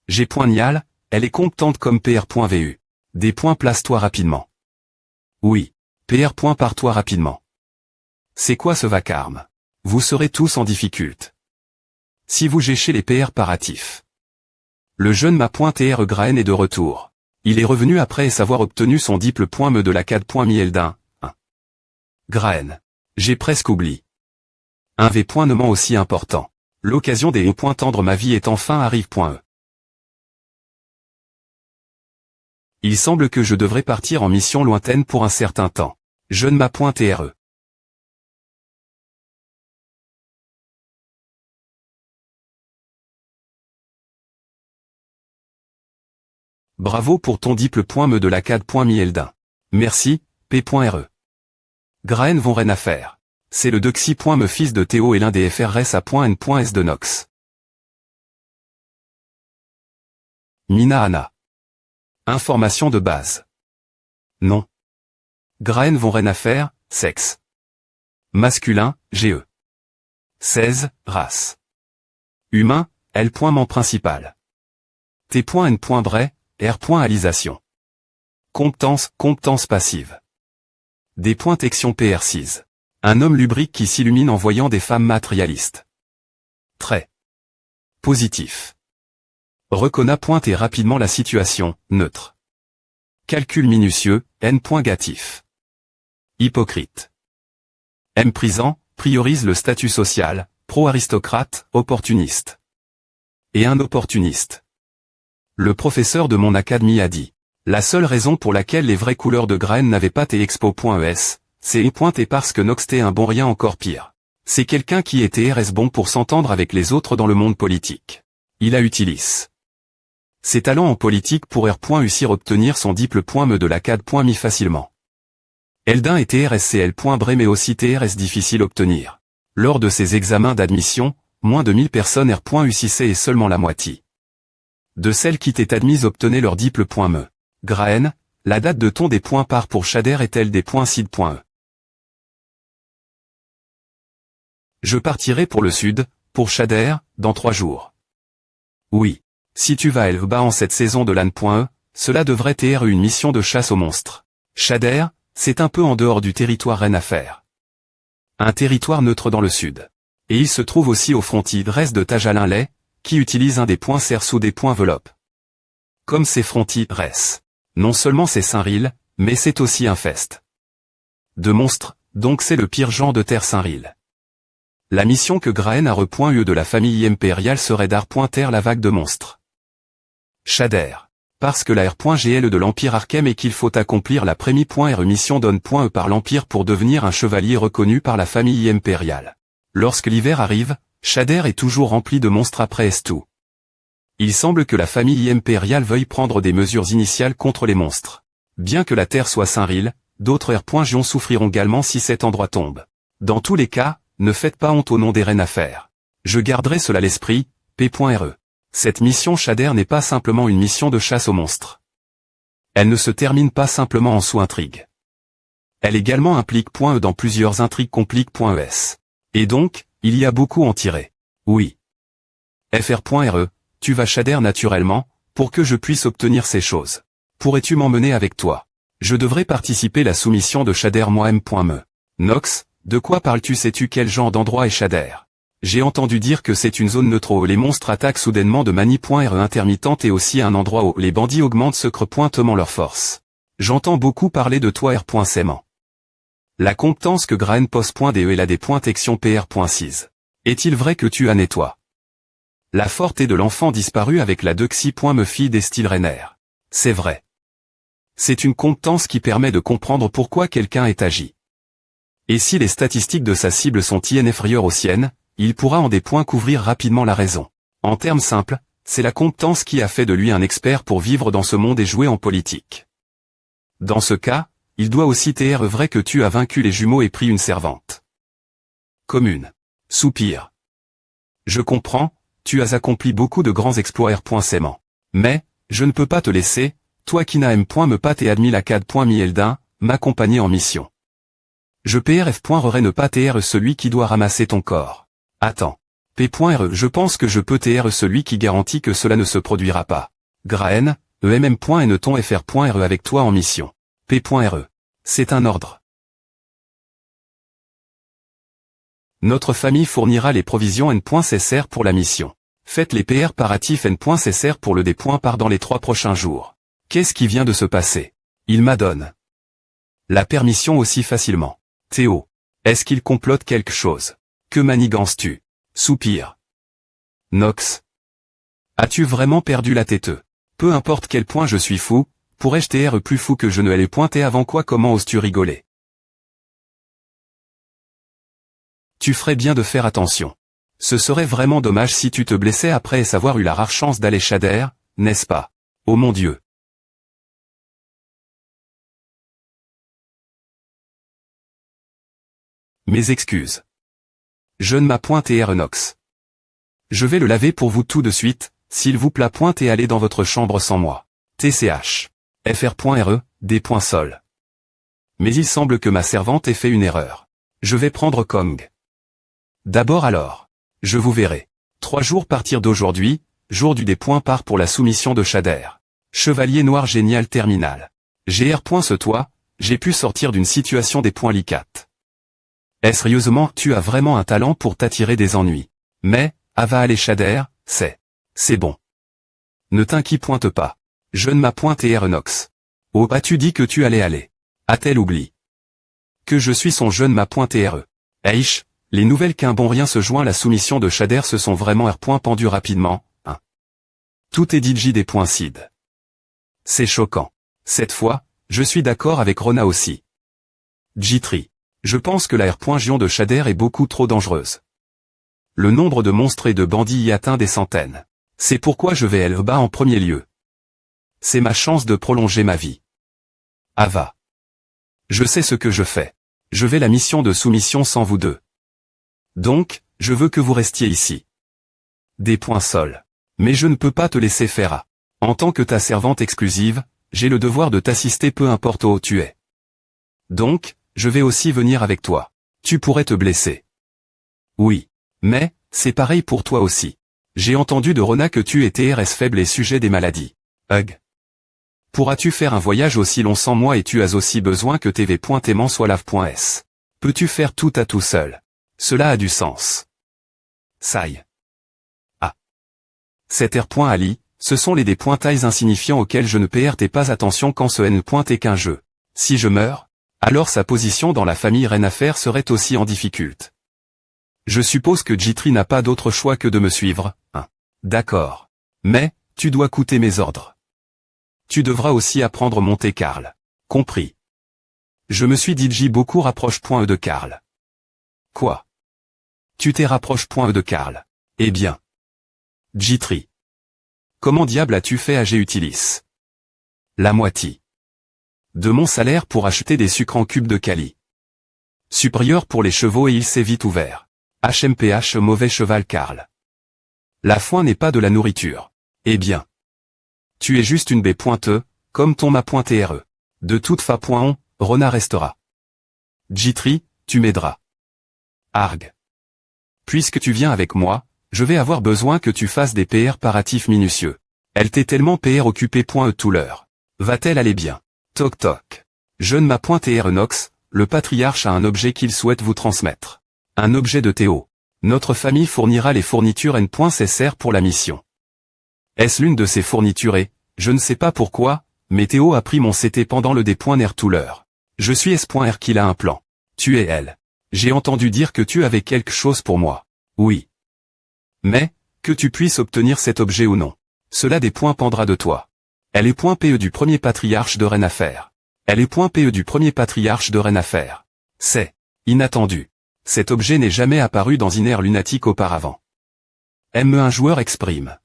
G.Nial, elle est comptante comme PR.vu. Des points place-toi rapidement. Oui. PR. Pars-toi rapidement. C'est quoi ce vacarme? Vous serez tous en difficulté. Si vous géchez les PR paratifs. Le jeune ma.tr Graen est de retour. Il est revenu après avoir obtenu son diplôme de la CAD.Mieldin. 1. Graen. J'ai presque oublié. Un V. Nommant aussi important. L'occasion des tendre ma vie est enfin arrive.e. Il semble que je devrais partir en mission lointaine pour un certain temps. Jeune ma.tre. Bravo pour ton diplôme de la CAD.Mieldin. Merci, P.re. Graen vont rien à faire. C'est le Dexy. Me fils de Théo et l'un des FRS a.n.s de Nox. Mina Anna. Information de base. Non. Graen vont rien à faire, sexe. Masculin, GE. 16, race. Humain, L.ment principal. T.n. Bray, R.alisation. Compétence passive. Des tection PR6. Un homme lubrique qui s'illumine en voyant des femmes matérialistes. Très positif. Reconnaît rapidement la situation, neutre. Calcul minutieux, N.gatif. Hypocrite. Méprisant, priorise le statut social, pro-aristocrate, opportuniste. Et un opportuniste. Le professeur de mon académie a dit. La seule raison pour laquelle les vraies couleurs de Graen n'avaient pas expo.es, c'est et parce que Nox t'est un bon rien encore pire. C'est quelqu'un qui était RS bon pour s'entendre avec les autres dans le monde politique. Il a utilisé ses talents en politique pour réussir obtenir son diplôme de la CAD.mi facilement. Eldin était RSCL.Bray mais aussi TRS difficile obtenir. Lors de ses examens d'admission, moins de 1000 personnes R.ucissaient et seulement la moitié de celles qui étaient admises obtenaient leur diplôme. Graen, la date de ton des points par pour Shader est-elle des points cid.e. Je partirai pour le sud, pour Shader, dans 3 jours. Oui. Si tu vas bas en cette saison de LAN.e, cela devrait être une mission de chasse aux monstres. Shader, c'est un peu en dehors du territoire Rennes à faire. Un territoire neutre dans le sud. Et il se trouve aussi aux frontières de Tajalin-Lay, qui utilise un des points serre sous des points enveloppe. Comme ces frontières, non seulement c'est Saint-Ril, mais c'est aussi un fest de monstres, donc c'est le pire genre de terre Saint-Ril. La mission que Graen a eu de la famille impériale serait d'Ar.ter la vague de monstres. Shader. Parce que la R.gl de l'Empire Arkham et qu'il faut accomplir la première mission donne.e par l'Empire pour devenir un chevalier reconnu par la famille impériale. Lorsque l'hiver arrive, Shader est toujours rempli de monstres après tout. Il semble que la famille impériale veuille prendre des mesures initiales contre les monstres. Bien que la Terre soit Saint-Ril, d'autres R.gions souffriront également si cet endroit tombe. Dans tous les cas, ne faites pas honte au nom des reines à faire. Je garderai cela à l'esprit, P.re. Cette mission Shader n'est pas simplement une mission de chasse aux monstres. Elle ne se termine pas simplement en sous-intrigue. Elle également implique .e dans plusieurs intrigues compliques.es. Et donc, il y a beaucoup à en tirer. Oui. Fr.re, tu vas Shader naturellement, pour que je puisse obtenir ces choses. Pourrais-tu m'emmener avec toi? Je devrais participer à la soumission de Shader moi-même.me. Nox, de quoi parles-tu? Sais-tu quel genre d'endroit est Shader? J'ai entendu dire que c'est une zone neutre où les monstres attaquent soudainement de manière intermittente et aussi un endroit où les bandits augmentent secrètement leur force. J'entends beaucoup parler de toi R.Sément. La compétence que Graen pose.de est la des tection PR.6. Est-il vrai que tu en es toi? La forte est de l'enfant disparu avec la Dexy.me fille des styles Renner. C'est vrai. C'est une compétence qui permet de comprendre pourquoi quelqu'un est agi. Et si les statistiques de sa cible sont inférieures aux siennes, il pourra en des points couvrir rapidement la raison. En termes simples, c'est la compétence qui a fait de lui un expert pour vivre dans ce monde et jouer en politique. Dans ce cas, il doit aussi être vrai que tu as vaincu les jumeaux et pris une servante. Commune. Soupir. Je comprends, tu as accompli beaucoup de grands exploits R.Sément. Mais, je ne peux pas te laisser, toi qui n'as me pas admis la CAD.Mieldin, m'accompagner en mission. Je PRF.rerai ne pas TR celui qui doit ramasser ton corps. Attends. P.re, je pense que je peux TR celui qui garantit que cela ne se produira pas. Graen, emm.neton fr.re avec toi en mission. P.re. C'est un ordre. Notre famille fournira les provisions n.cr pour la mission. Faites les PR paratifs n.cr pour le D.par dans les 3 prochains jours. Qu'est-ce qui vient de se passer? Il m'adonne la permission aussi facilement. Théo. Est-ce qu'il complote quelque chose? Que manigances-tu? Soupir. Nox. As-tu vraiment perdu la tête? Peu importe quel point je suis fou, pourrais-je TR plus fou que je ne l'ai pointé avant quoi? Comment oses-tu rigoler? Tu ferais bien de faire attention. Ce serait vraiment dommage si tu te blessais après avoir eu la rare chance d'aller Shader, n'est-ce pas? Oh mon Dieu. Mes excuses. Je ne m'a point TR Nox. Je vais le laver pour vous tout de suite, s'il vous plaît. Et allez dans votre chambre sans moi. TCH. fr.re, d.sol. Mais il semble que ma servante ait fait une erreur. Je vais prendre Kong. D'abord alors. Je vous verrai. 3 jours partir d'aujourd'hui, jour du D.par pour la soumission de Shader. Chevalier noir génial terminal. GR. Ce toi, j'ai pu sortir d'une situation des points licates. Sérieusement, tu as vraiment un talent pour t'attirer des ennuis. Mais, va aller Shader, c'est bon. Ne t'inquiète pas. Je ne m'a point TR Nox. Oh, as-tu dit que tu allais aller? A-t-elle oublié que je suis son jeune m'a point TRE? Aïch, les nouvelles qu'un bon rien se joint à la soumission de Shader se sont vraiment pendues rapidement, hein. Tout est DJ des points Sid. C'est choquant. Cette fois, je suis d'accord avec Rona aussi. Jitri. Je pense que la R.Gion de Shader est beaucoup trop dangereuse. Le nombre de monstres et de bandits y atteint des centaines. C'est pourquoi je vais elle bas en premier lieu. C'est ma chance de prolonger ma vie. Ava. Je sais ce que je fais. Je vais la mission de soumission sans vous deux. Donc, je veux que vous restiez ici. D.sol. Mais je ne peux pas te laisser faire. En tant que ta servante exclusive, j'ai le devoir de t'assister peu importe où tu es. Donc, je vais aussi venir avec toi. Tu pourrais te blesser. Oui. Mais, c'est pareil pour toi aussi. J'ai entendu de Rona que tu étais RS faible et sujet des maladies. Hug. Pourras-tu faire un voyage aussi long sans moi et tu as aussi besoin que tv.aimant soit lave.s. Peux-tu faire tout à tout seul? Cela a du sens. Saï. Ah. Cet R.Ali, ce sont les dépointailles insignifiants auxquels je ne prêtais pas attention quand ce N. est qu'un jeu. Si je meurs, alors sa position dans la famille Renafer serait aussi en difficulté. Je suppose que Jitri n'a pas d'autre choix que de me suivre, hein. D'accord. Mais, tu dois écouter mes ordres. Tu devras aussi apprendre Monte Carlo. Compris. Je me suis dit J beaucoup rapproche.e de Carl. Quoi? Tu t'es rapproche.e de Carl. Eh bien. Jitri. Comment diable as-tu fait à G Utilis? La moitié de mon salaire pour acheter des sucres en cubes de Cali. Supérieur pour les chevaux et il s'est vite ouvert. HMPH mauvais cheval Carl. La foin n'est pas de la nourriture. Eh bien. Tu es juste une B.E, comme ton m'a pointé RE. De toute façon, Rona restera. Jitri, tu m'aideras. Arg. Puisque tu viens avec moi, je vais avoir besoin que tu fasses des PR paratifs minutieux. Elle t'est tellement PR occupée.e tout l'heure. Va-t-elle aller bien? Toc toc. Jeune m'a pointé R. Nox, le patriarche a un objet qu'il souhaite vous transmettre. Un objet de Théo. Notre famille fournira les fournitures n.cr pour la mission. Est-ce l'une de ces fournitures et, je ne sais pas pourquoi, mais Théo a pris mon CT pendant le D.R tout l'heure. Je suis S.R qu'il a un plan. Tu es elle. J'ai entendu dire que tu avais quelque chose pour moi. Oui. Mais, que tu puisses obtenir cet objet ou non. Cela dépendra de toi. Elle est .PE du premier patriarche de Renafer. Elle est .PE du premier patriarche de Renafer. C'est inattendu. Cet objet n'est jamais apparu dans une ère lunatique auparavant. Un joueur exprime.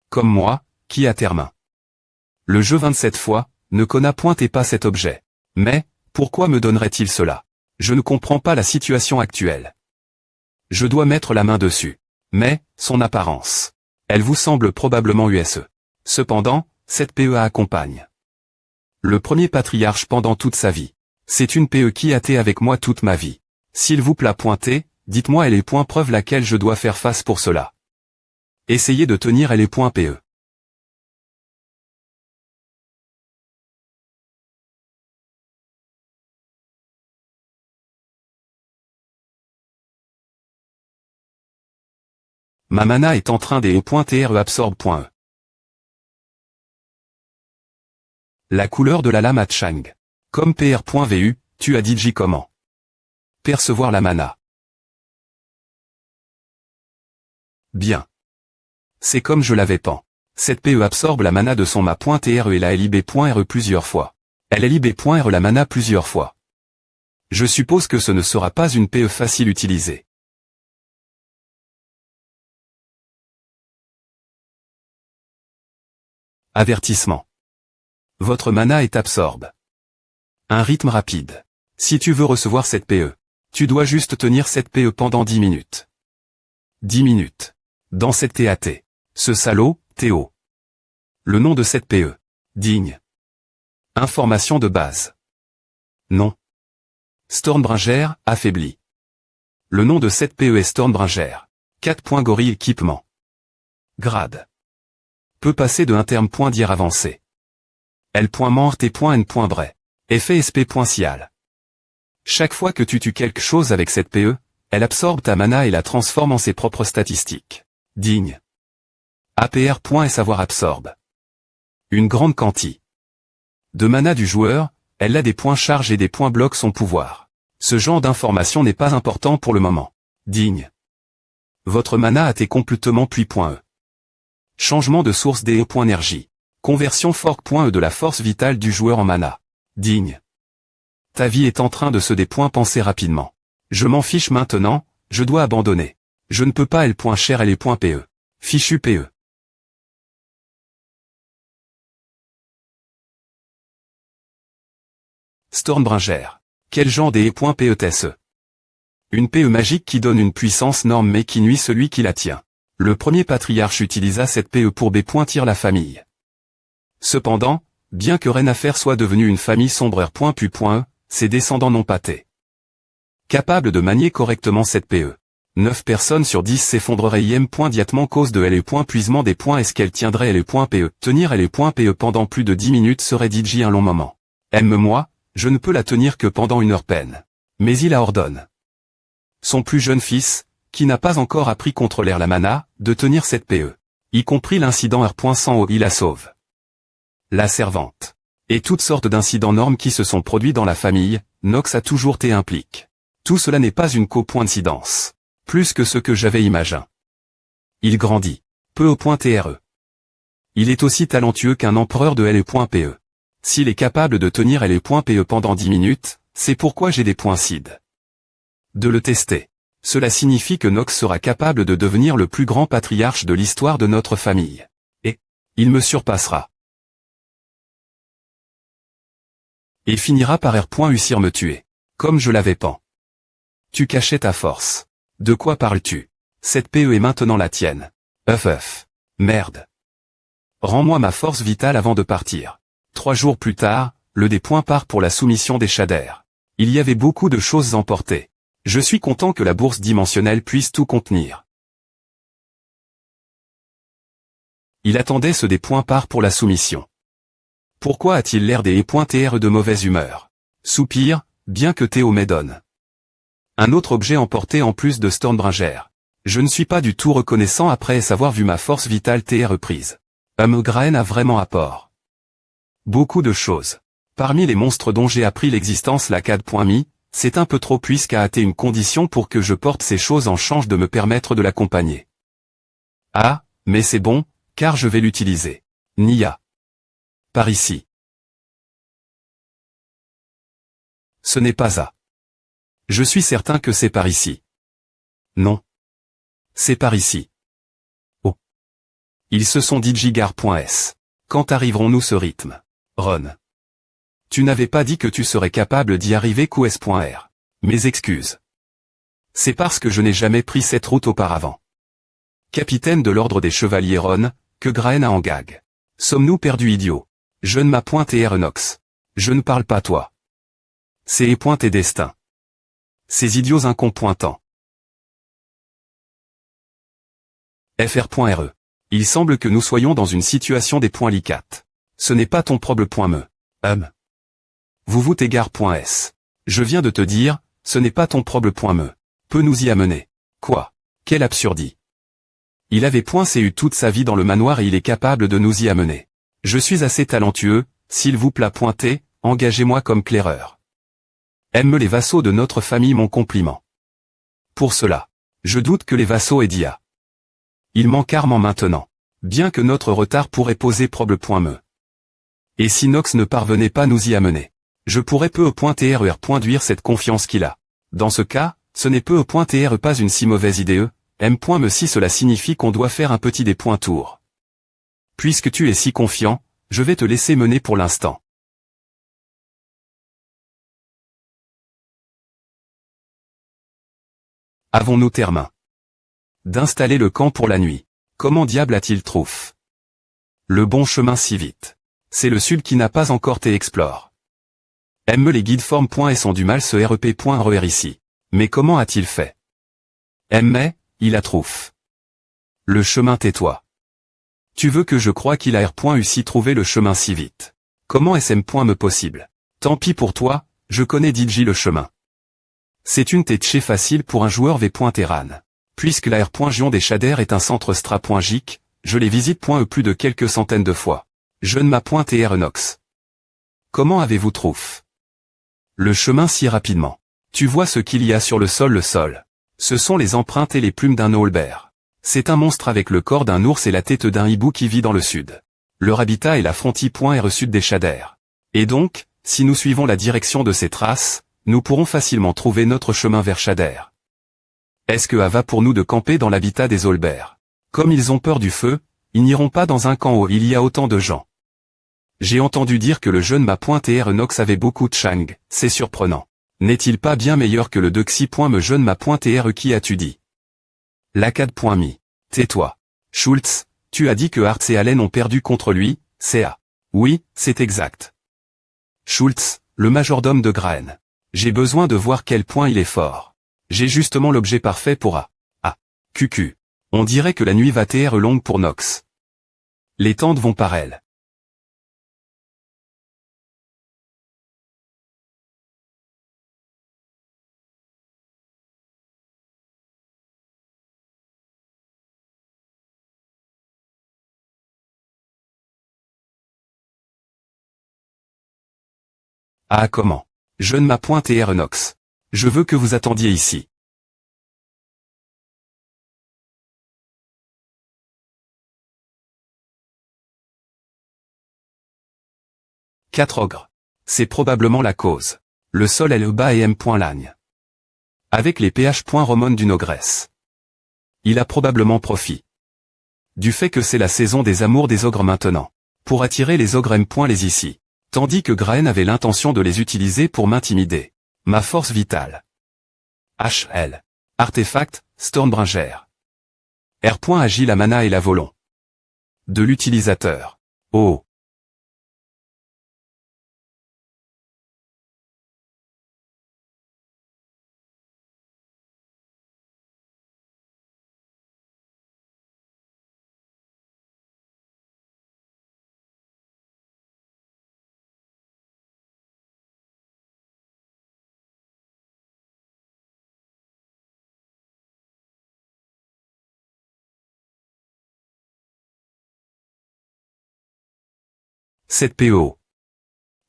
Comme moi, qui a termain. Le jeu 27 fois, ne connaît point et pas cet objet. Mais, pourquoi me donnerait-il cela? Je ne comprends pas la situation actuelle. Je dois mettre la main dessus. Mais, son apparence. Elle vous semble probablement USE. Cependant, cette PE accompagne le premier patriarche pendant toute sa vie. C'est une PE qui a été avec moi toute ma vie. S'il vous plaît pointez, Dites-moi les points preuve laquelle je dois faire face pour cela. Essayez de tenir les points PE. Ma mana est en train de absorbe.e. La couleur de la lame à Chang. Comme PR.vu, tu as dit comment. Percevoir la mana. Bien. C'est comme je l'avais pen. Cette PE absorbe la mana de son ma.TRE et la LIB.RE plusieurs fois. Elle LIB.RE la mana plusieurs fois. Je suppose que ce ne sera pas une PE facile utilisée. Avertissement. Votre mana est absorbe. Un rythme rapide. Si tu veux recevoir cette PE, tu dois juste tenir cette PE pendant 10 minutes. 10 minutes. Dans cette TAT. Ce salaud, Théo. Le nom de cette PE. Digne. Information de base. Non. Stormbringer, affaibli. Le nom de cette PE est Stormbringer. 4. Gorille équipement. Grade. Peut passer de un terme .dir avancé. L.mort T.n. Bray. Effet SP.cial. Chaque fois que tu tues quelque chose avec cette PE, elle absorbe ta mana et la transforme en ses propres statistiques. Digne. APR. Et savoir absorbe. Une grande quantité de mana du joueur, elle a des points charge et des points bloquent son pouvoir. Ce genre d'information n'est pas important pour le moment. Digne. Votre mana a été complètement puis.e. Changement de source d'énergie. Conversion fork.e de la force vitale du joueur en mana. Digne. Ta vie est en train de se penser rapidement. Je m'en fiche maintenant, je dois abandonner. Je ne peux pas L.cher L.PE. Fichu PE. Stormbringer. Quel genre PE est-ce? Une PE magique qui donne une puissance norme mais qui nuit celui qui la tient. Le premier patriarche utilisa cette PE pour tire la famille. Cependant, bien que Renafer soit devenue une famille sombreur.pu.e, ses descendants n'ont pas été capables de manier correctement cette PE. 9 personnes sur 10 s'effondreraient diatement cause de puisement des points. Est-ce qu'elle tiendrait PE? Tenir PE pendant plus de 10 minutes serait un long moment. Aime-moi, je ne peux la tenir que pendant 1 heure peine. Mais il a ordonne son plus jeune fils, qui n'a pas encore appris contrôler la mana, de tenir cette PE. Y compris l'incident R.100 il la sauve. La servante. Et toutes sortes d'incidents normes qui se sont produits dans la famille, Nox a toujours été impliqué. Tout cela n'est pas une coïncidence. Plus que ce que j'avais imaginé. Il grandit. Peu au .TRE. Il est aussi talentueux qu'un empereur de L.PE. S'il est capable de tenir L.PE pendant 10 minutes, c'est pourquoi j'ai des points CID. De le tester. Cela signifie que Nox sera capable de devenir le plus grand patriarche de l'histoire de notre famille. Et, il me surpassera. Et finira par R.Usir me tuer. Comme je l'avais pen. Tu cachais ta force. De quoi parles-tu? Cette PE est maintenant la tienne. Merde. Rends-moi ma force vitale avant de partir. 3 jours plus tard, le part pour la soumission des shaders. Il y avait beaucoup de choses emportées. Je suis content que la bourse dimensionnelle puisse tout contenir. Il attendait ce part pour la soumission. Pourquoi a-t-il l'air TR de mauvaise humeur? Soupir, bien que Théo m'aidonne. Un autre objet emporté en plus de Stormbringer. Je ne suis pas du tout reconnaissant après avoir vu ma force vitale TR prise. Graen a vraiment apport. Beaucoup de choses. Parmi les monstres dont j'ai appris l'existence la CAD.me, c'est un peu trop puisqu'a été une condition pour que je porte ces choses en change de me permettre de l'accompagner. Ah, mais c'est bon, car je vais l'utiliser. Nia. Par ici. Ce n'est pas à. Je suis certain que c'est par ici. Non. C'est par ici. Oh. Ils se sont dit Gigar.s. Quand arriverons-nous ce rythme? Ron. Tu n'avais pas dit que tu serais capable d'y arriver QS.R. Mes excuses. C'est parce que je n'ai jamais pris cette route auparavant. Capitaine de l'ordre des chevaliers Ron, que Graen a en gag. Sommes-nous perdus idiots? Je ne m'appointe Nox. Je ne parle pas toi. C'est tes destins. Ces idiots incompétents. fr.re. Il semble que nous soyons dans une situation des points licates. Ce n'est pas ton problème. Vous t'égare.s. Je viens de te dire, ce n'est pas ton problème. Peut nous y amener. Quoi? Quelle absurdie. Il avait .cu toute sa vie dans le manoir et il est capable de nous y amener. Je suis assez talentueux, s'il vous plaît pointer, engagez-moi comme claireur. Aime les vassaux de notre famille mon compliment. Pour cela. Je doute que les vassaux aient dit à. Il manque armement maintenant. Bien que notre retard pourrait poser problème. Et si Nox ne parvenait pas nous y amener. Je pourrais peu.trer.duire cette confiance qu'il a. Dans ce cas, ce n'est peu.tr pas une si mauvaise idée m.me si cela signifie qu'on doit faire un petit des points tour. Puisque tu es si confiant, je vais te laisser mener pour l'instant. Avons-nous termin d'installer le camp pour la nuit. Comment diable a-t-il trouvé le bon chemin si vite? C'est le sud qui n'a pas encore été explore. Aime les guides forme.s ont du mal ce rep.re ici. Mais comment a-t-il fait? Aime, il a trouvé le chemin tais-toi. Tu veux que je croie qu'il a r.u si trouvé le chemin si vite. Comment sm.me possible? Tant pis pour toi, je connais DJ le chemin. C'est une tête facile pour un joueur v.terran. Puisque la r.gion des Shaders est un centre stra.gic, je les visite.e plus de quelques centaines de fois. Je ne m'a.tr Nox. Comment avez-vous trouvé le chemin si rapidement? Tu vois ce qu'il y a sur le sol Ce sont les empreintes et les plumes d'un Olbert. C'est un monstre avec le corps d'un ours et la tête d'un hibou qui vit dans le sud. Leur habitat est la frontière sud des Shaders. Et donc, si nous suivons la direction de ces traces, nous pourrons facilement trouver notre chemin vers Shader. Est-ce que va pour nous de camper dans l'habitat des Olbert? Comme ils ont peur du feu, ils n'iront pas dans un camp où il y a autant de gens. J'ai entendu dire que le jeune m'a.tr Nox avait beaucoup de chang, c'est surprenant. N'est-il pas bien meilleur que le Dexy.me jeune m'a.tr qui as-tu dit? Lacad.me. Tais-toi. Schultz, tu as dit que Hartz et Allen ont perdu contre lui, CA. Oui, c'est exact. Schultz, le majordome de Graen. J'ai besoin de voir quel point il est fort. J'ai justement l'objet parfait pour A. Ah. QQ. On dirait que la nuit va être longue pour Nox. Les tentes vont par elle. Ah comment? Je ne m'a.tr Nox. Je veux que vous attendiez ici. Quatre ogres. C'est probablement la cause. Le sol est le bas et m.lagne. Avec les ph.romone d'une ogresse. Il a probablement profit. Du fait que c'est la saison des amours des ogres maintenant. Pour attirer les ogres m.les ici. Tandis que Graen avait l'intention de les utiliser pour m'intimider. Ma force vitale. HL. Artefact, Stormbringer. R.agit la mana et la volon. De l'utilisateur. Oh. Cette PO.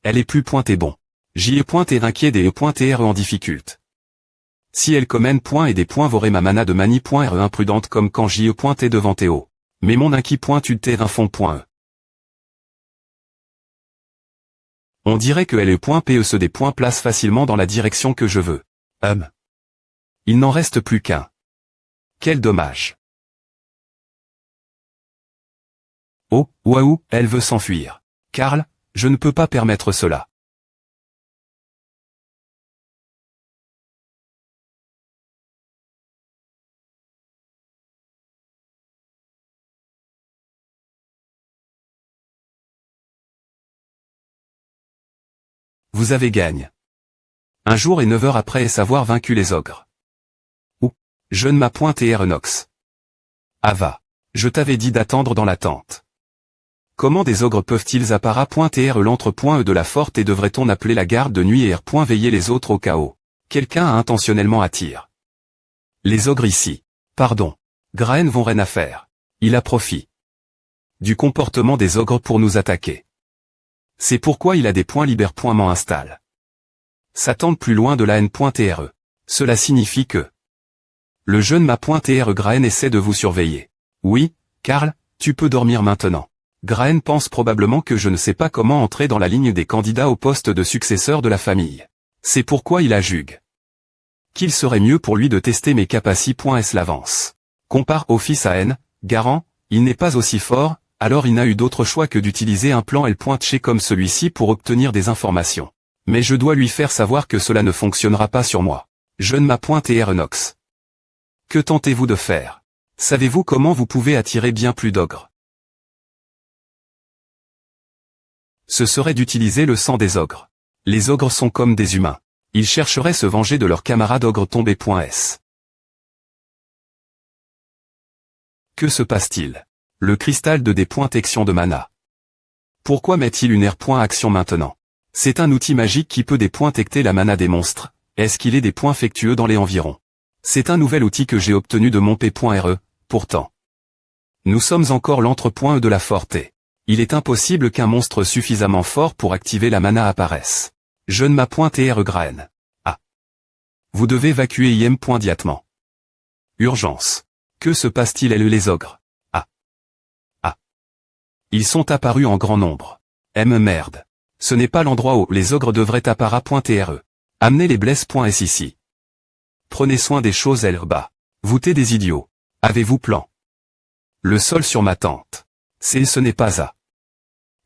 Elle est plus pointée bon. J'y ai pointé inquiet des E.R en difficulté. Si elle commène point et des points vaurez ma mana de mani.re imprudente comme quand j'y ai pointé devant Théo. Mais mon inqui point tu terrain fond.e. On dirait que LE.PE se des points place facilement dans la direction que je veux. Il n'en reste plus qu'un. Quel dommage. Oh, waouh, elle veut s'enfuir. Karl, je ne peux pas permettre cela. Vous avez gagne. Un jour et 9 heures après avoir vaincu les ogres. Ou, je ne m'a.tr Nox. Ava. Je t'avais dit d'attendre dans la tente. Comment des ogres peuvent-ils appara.tr l'entre.e de la forte et devrait-on appeler la garde de nuit et veiller les autres au chaos? Quelqu'un a intentionnellement attire. Les ogres ici. Pardon. Graen vont rien à faire. Il a profit du comportement des ogres pour nous attaquer. C'est pourquoi il a des points libères.m'en installe. S'attendre plus loin de la n.tr. Cela signifie que le jeune ma.tr Graen essaie de vous surveiller. Oui, Karl, tu peux dormir maintenant. Graen pense probablement que je ne sais pas comment entrer dans la ligne des candidats au poste de successeur de la famille. C'est pourquoi il ajugue qu'il serait mieux pour lui de tester mes capacités. L'avance. Compare Office à N, Garant, il n'est pas aussi fort, alors il n'a eu d'autre choix que d'utiliser un plan L.Ch comme celui-ci pour obtenir des informations. Mais je dois lui faire savoir que cela ne fonctionnera pas sur moi. Jeune ma.tr Nox. Que tentez-vous de faire? Savez-vous comment vous pouvez attirer bien plus d'ogres? Ce serait d'utiliser le sang des ogres. Les ogres sont comme des humains. Ils chercheraient se venger de leurs camarades ogres tombés.s. Que se passe-t-il? Le cristal de détection de mana. Pourquoi met-il une action maintenant? C'est un outil magique qui peut détecter la mana des monstres. Est-ce qu'il est des points factueux dans les environs? C'est un nouvel outil que j'ai obtenu de mon p.re, pourtant. Nous sommes encore l'entre.e de la forte. Il est impossible qu'un monstre suffisamment fort pour activer la mana apparaisse. Jeune ma.tr Graen. Ah. Vous devez évacuer im.diatement. Urgence. Que se passe-t-il les ogres? Ah. Ah. Ils sont apparus en grand nombre. Merde. Ce n'est pas l'endroit où les ogres devraient appara.tr. Amenez les blesses.s ici. Prenez soin des choses bas. Vous t'es des idiots. Avez-vous plan? Le sol sur ma tente. Ce n'est pas à.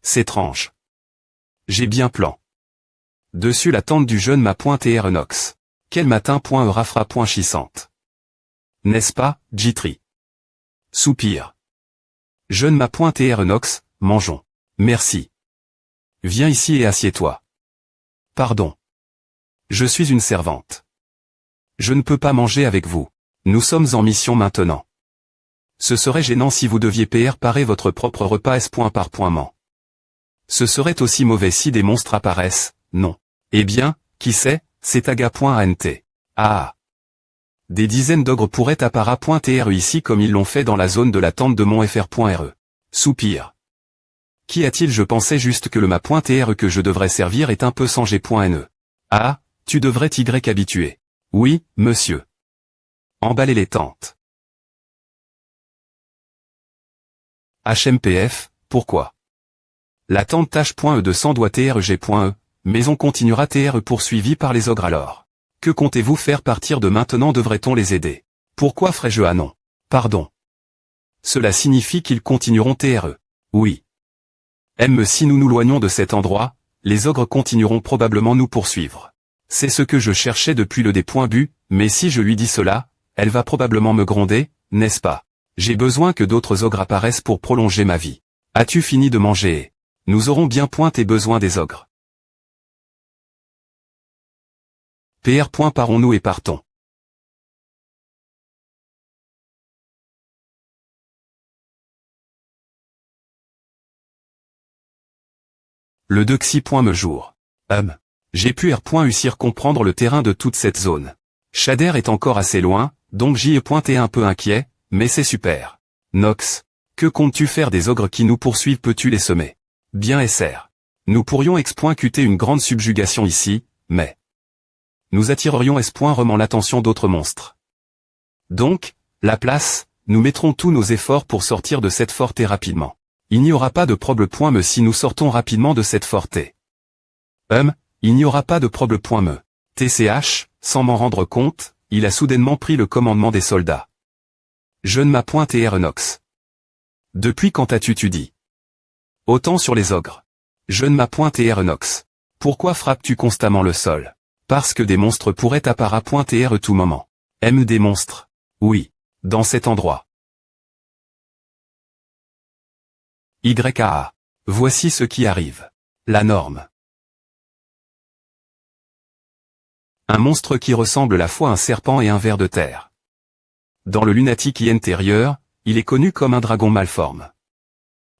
C'est étrange. J'ai bien plan. Dessus la tente du jeune ma.tr Nox. Quel matin.e rafra.chissante. N'est-ce pas, Jitri? Soupir. Jeune ma.tr Nox, mangeons. Merci. Viens ici et assieds-toi. Pardon. Je suis une servante. Je ne peux pas manger avec vous. Nous sommes en mission maintenant. Ce serait gênant si vous deviez préparer votre propre repas s.par.ment. Ce serait aussi mauvais si des monstres apparaissent, non. Eh bien, qui sait, c'est aga.ant. Ah. Des dizaines d'ogres pourraient appara.tr ici comme ils l'ont fait dans la zone de l'attente de mon fr.re. Soupir. Qu'y a-t-il? Je pensais juste que le ma.tr que je devrais servir est un peu sans g.ne. Ah, tu devrais t'y habituer. Oui, monsieur. Emballez les tentes. HMPF, pourquoi? La tente tâche.e de 100 doit trg.e, mais on continuera tr poursuivi par les ogres alors. Que comptez-vous faire partir de maintenant? Devrait-on les aider? Pourquoi ferais-je ah non? Pardon. Cela signifie qu'ils continueront tr. Oui. Si nous nous loignons de cet endroit, les ogres continueront probablement nous poursuivre. C'est ce que je cherchais depuis le dé.bu, mais si je lui dis cela, elle va probablement me gronder, n'est-ce pas? J'ai besoin que d'autres ogres apparaissent pour prolonger ma vie. As-tu fini de manger? Nous aurons bien pointé besoin des ogres. Parons-nous et partons. Le Dexy. Me jour. J'ai pu réussir comprendre le terrain de toute cette zone. Shader est encore assez loin, donc j'y ai pointé un peu inquiet, mais c'est super. Nox, que comptes-tu faire des ogres qui nous poursuivent? Peux-tu les semer? Bien SR. Nous pourrions cuter une grande subjugation ici, mais nous attirerions remant l'attention d'autres monstres. Donc, la place, nous mettrons tous nos efforts pour sortir de cette forte rapidement. Il n'y aura pas de problème si nous sortons rapidement de cette forte. Il n'y aura pas de problème. TCH, sans m'en rendre compte, il a soudainement pris le commandement des soldats. Jeune ma.tr Nox. Depuis quand as-tu dit? Autant sur les ogres. Jeune ma.tr Nox. Pourquoi frappes-tu constamment le sol? Parce que des monstres pourraient appara.tr tout moment. Des monstres. Oui. Dans cet endroit. YAA. Voici ce qui arrive. La norme. Un monstre qui ressemble à la fois à un serpent et un ver de terre. Dans le lunatique intérieur, il est connu comme un dragon malforme.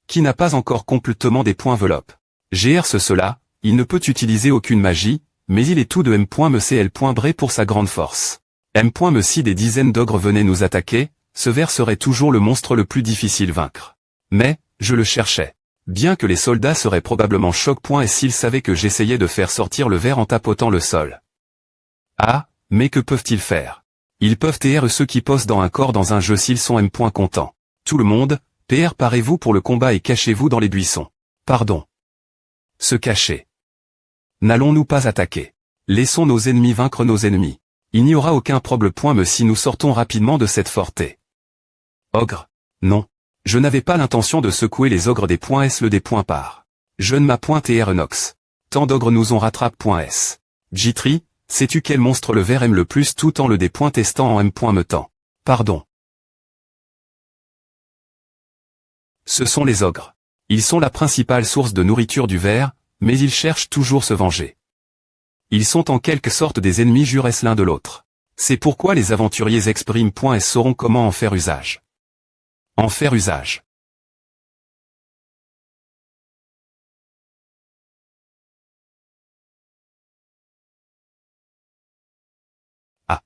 Qui n'a pas encore complètement des points enveloppe. GR cela, il ne peut utiliser aucune magie, mais il est tout de M.MCL.Bré pour sa grande force. M.Me si des dizaines d'ogres venaient nous attaquer, ce ver serait toujours le monstre le plus difficile vaincre. Mais, je le cherchais. Bien que les soldats seraient probablement choc.S s'ils savaient que j'essayais de faire sortir le ver en tapotant le sol. Ah, mais que peuvent-ils faire? Ils peuvent TR ceux qui posent dans un corps dans un jeu s'ils sont M. contents. Tout le monde, PR parez-vous pour le combat et cachez-vous dans les buissons. Pardon. Se cacher. N'allons-nous pas attaquer? Laissons nos ennemis vaincre nos ennemis. Il n'y aura aucun problème si nous sortons rapidement de cette fortée. Ogre. Non. Je n'avais pas l'intention de secouer les ogres des .S le des points par. Je ne m'as.tr Nox. Tant d'ogres nous ont rattrape.S. Jitri, sais-tu quel monstre le ver aime le plus tout en le testant en M.me temps? Pardon. Ce sont les ogres. Ils sont la principale source de nourriture du ver, mais ils cherchent toujours se venger. Ils sont en quelque sorte des ennemis jurés l'un de l'autre. C'est pourquoi les aventuriers exprime.s sauront comment en faire usage. En faire usage. Ah.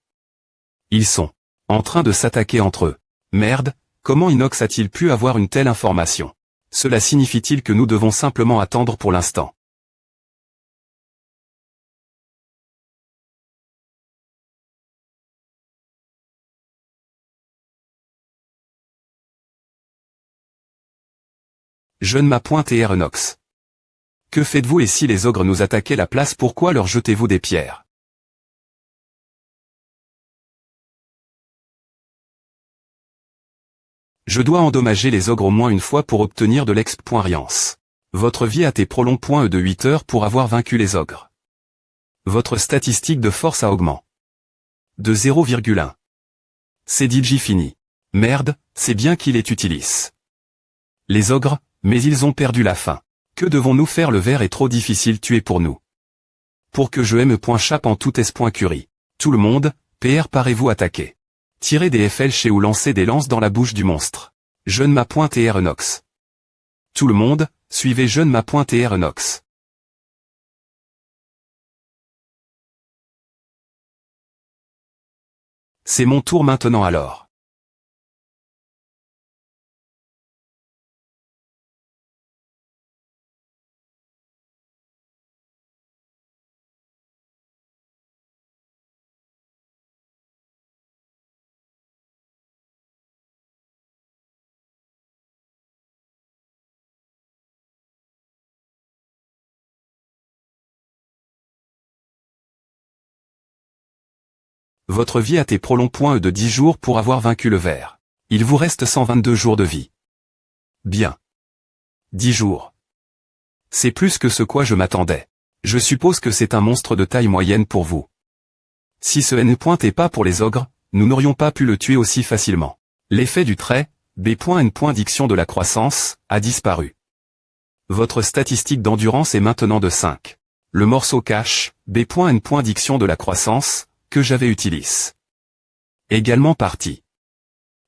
Ils sont en train de s'attaquer entre eux. Merde, comment Inox a-t-il pu avoir une telle information? Cela signifie-t-il que nous devons simplement attendre pour l'instant? Je ne m'as.tr Inox. Que faites-vous et si les ogres nous attaquaient la place, pourquoi leur jetez-vous des pierres? Je dois endommager les ogres au moins une fois pour obtenir de l'exp.riance. Votre vie a été prolong.e de 8 heures pour avoir vaincu les ogres. Votre statistique de force a augmenté. De 0,1. C'est DJ fini. Merde, c'est bien qu'il est utilis. Les ogres, mais ils ont perdu la faim. Que devons-nous faire? Le ver est trop difficile tuer pour nous. Pour que je M.chape en tout S.curie. Tout le monde, PR parez-vous attaquer. Tirez des FL chez ou lancez des lances dans la bouche du monstre. Je ne m'as.tr Nox. Tout le monde, suivez je ne m'as.tr Nox. C'est mon tour maintenant alors. Votre vie a été prolong.e de 10 jours pour avoir vaincu le ver. Il vous reste 122 jours de vie. Bien. 10 jours. C'est plus que ce quoi je m'attendais. Je suppose que c'est un monstre de taille moyenne pour vous. Si ce N.est pas pour les ogres, nous n'aurions pas pu le tuer aussi facilement. L'effet du trait, B.N. Diction de la croissance, a disparu. Votre statistique d'endurance est maintenant de 5. Le morceau cache, B.N. Diction de la croissance, que j'avais utilisé. Également parti.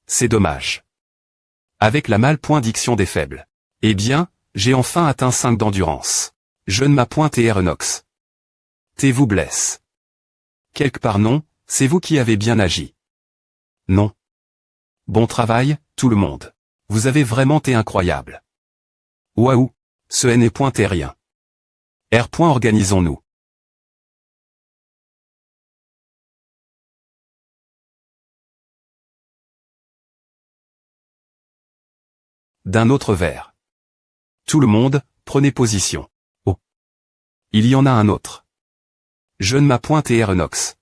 C'est dommage. Avec la mal.diction des faibles. Eh bien, j'ai enfin atteint 5 d'endurance. Je ne m'as.tr Nox. T vous blesse. Quelque part non, c'est vous qui avez bien agi. Non. Bon travail, tout le monde. Vous avez vraiment été incroyable. Waouh, ce N.est rien. R. Organisons-nous. D'un autre verre. Tout le monde, prenez position. Oh. Il y en a un autre. Je ne m'as.tr Nox.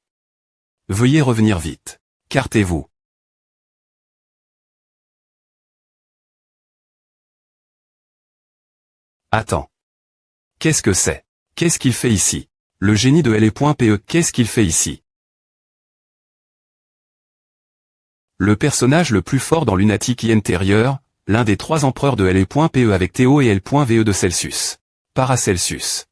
Veuillez revenir vite. Cartez-vous. Attends. Qu'est-ce que c'est? Qu'est-ce qu'il fait ici? Le génie de L.PE, qu'est-ce qu'il fait ici? Le personnage le plus fort dans Lunatic intérieur, l'un des 3 empereurs de L.PE avec Théo et L.VE de Celsius. Paracelsus.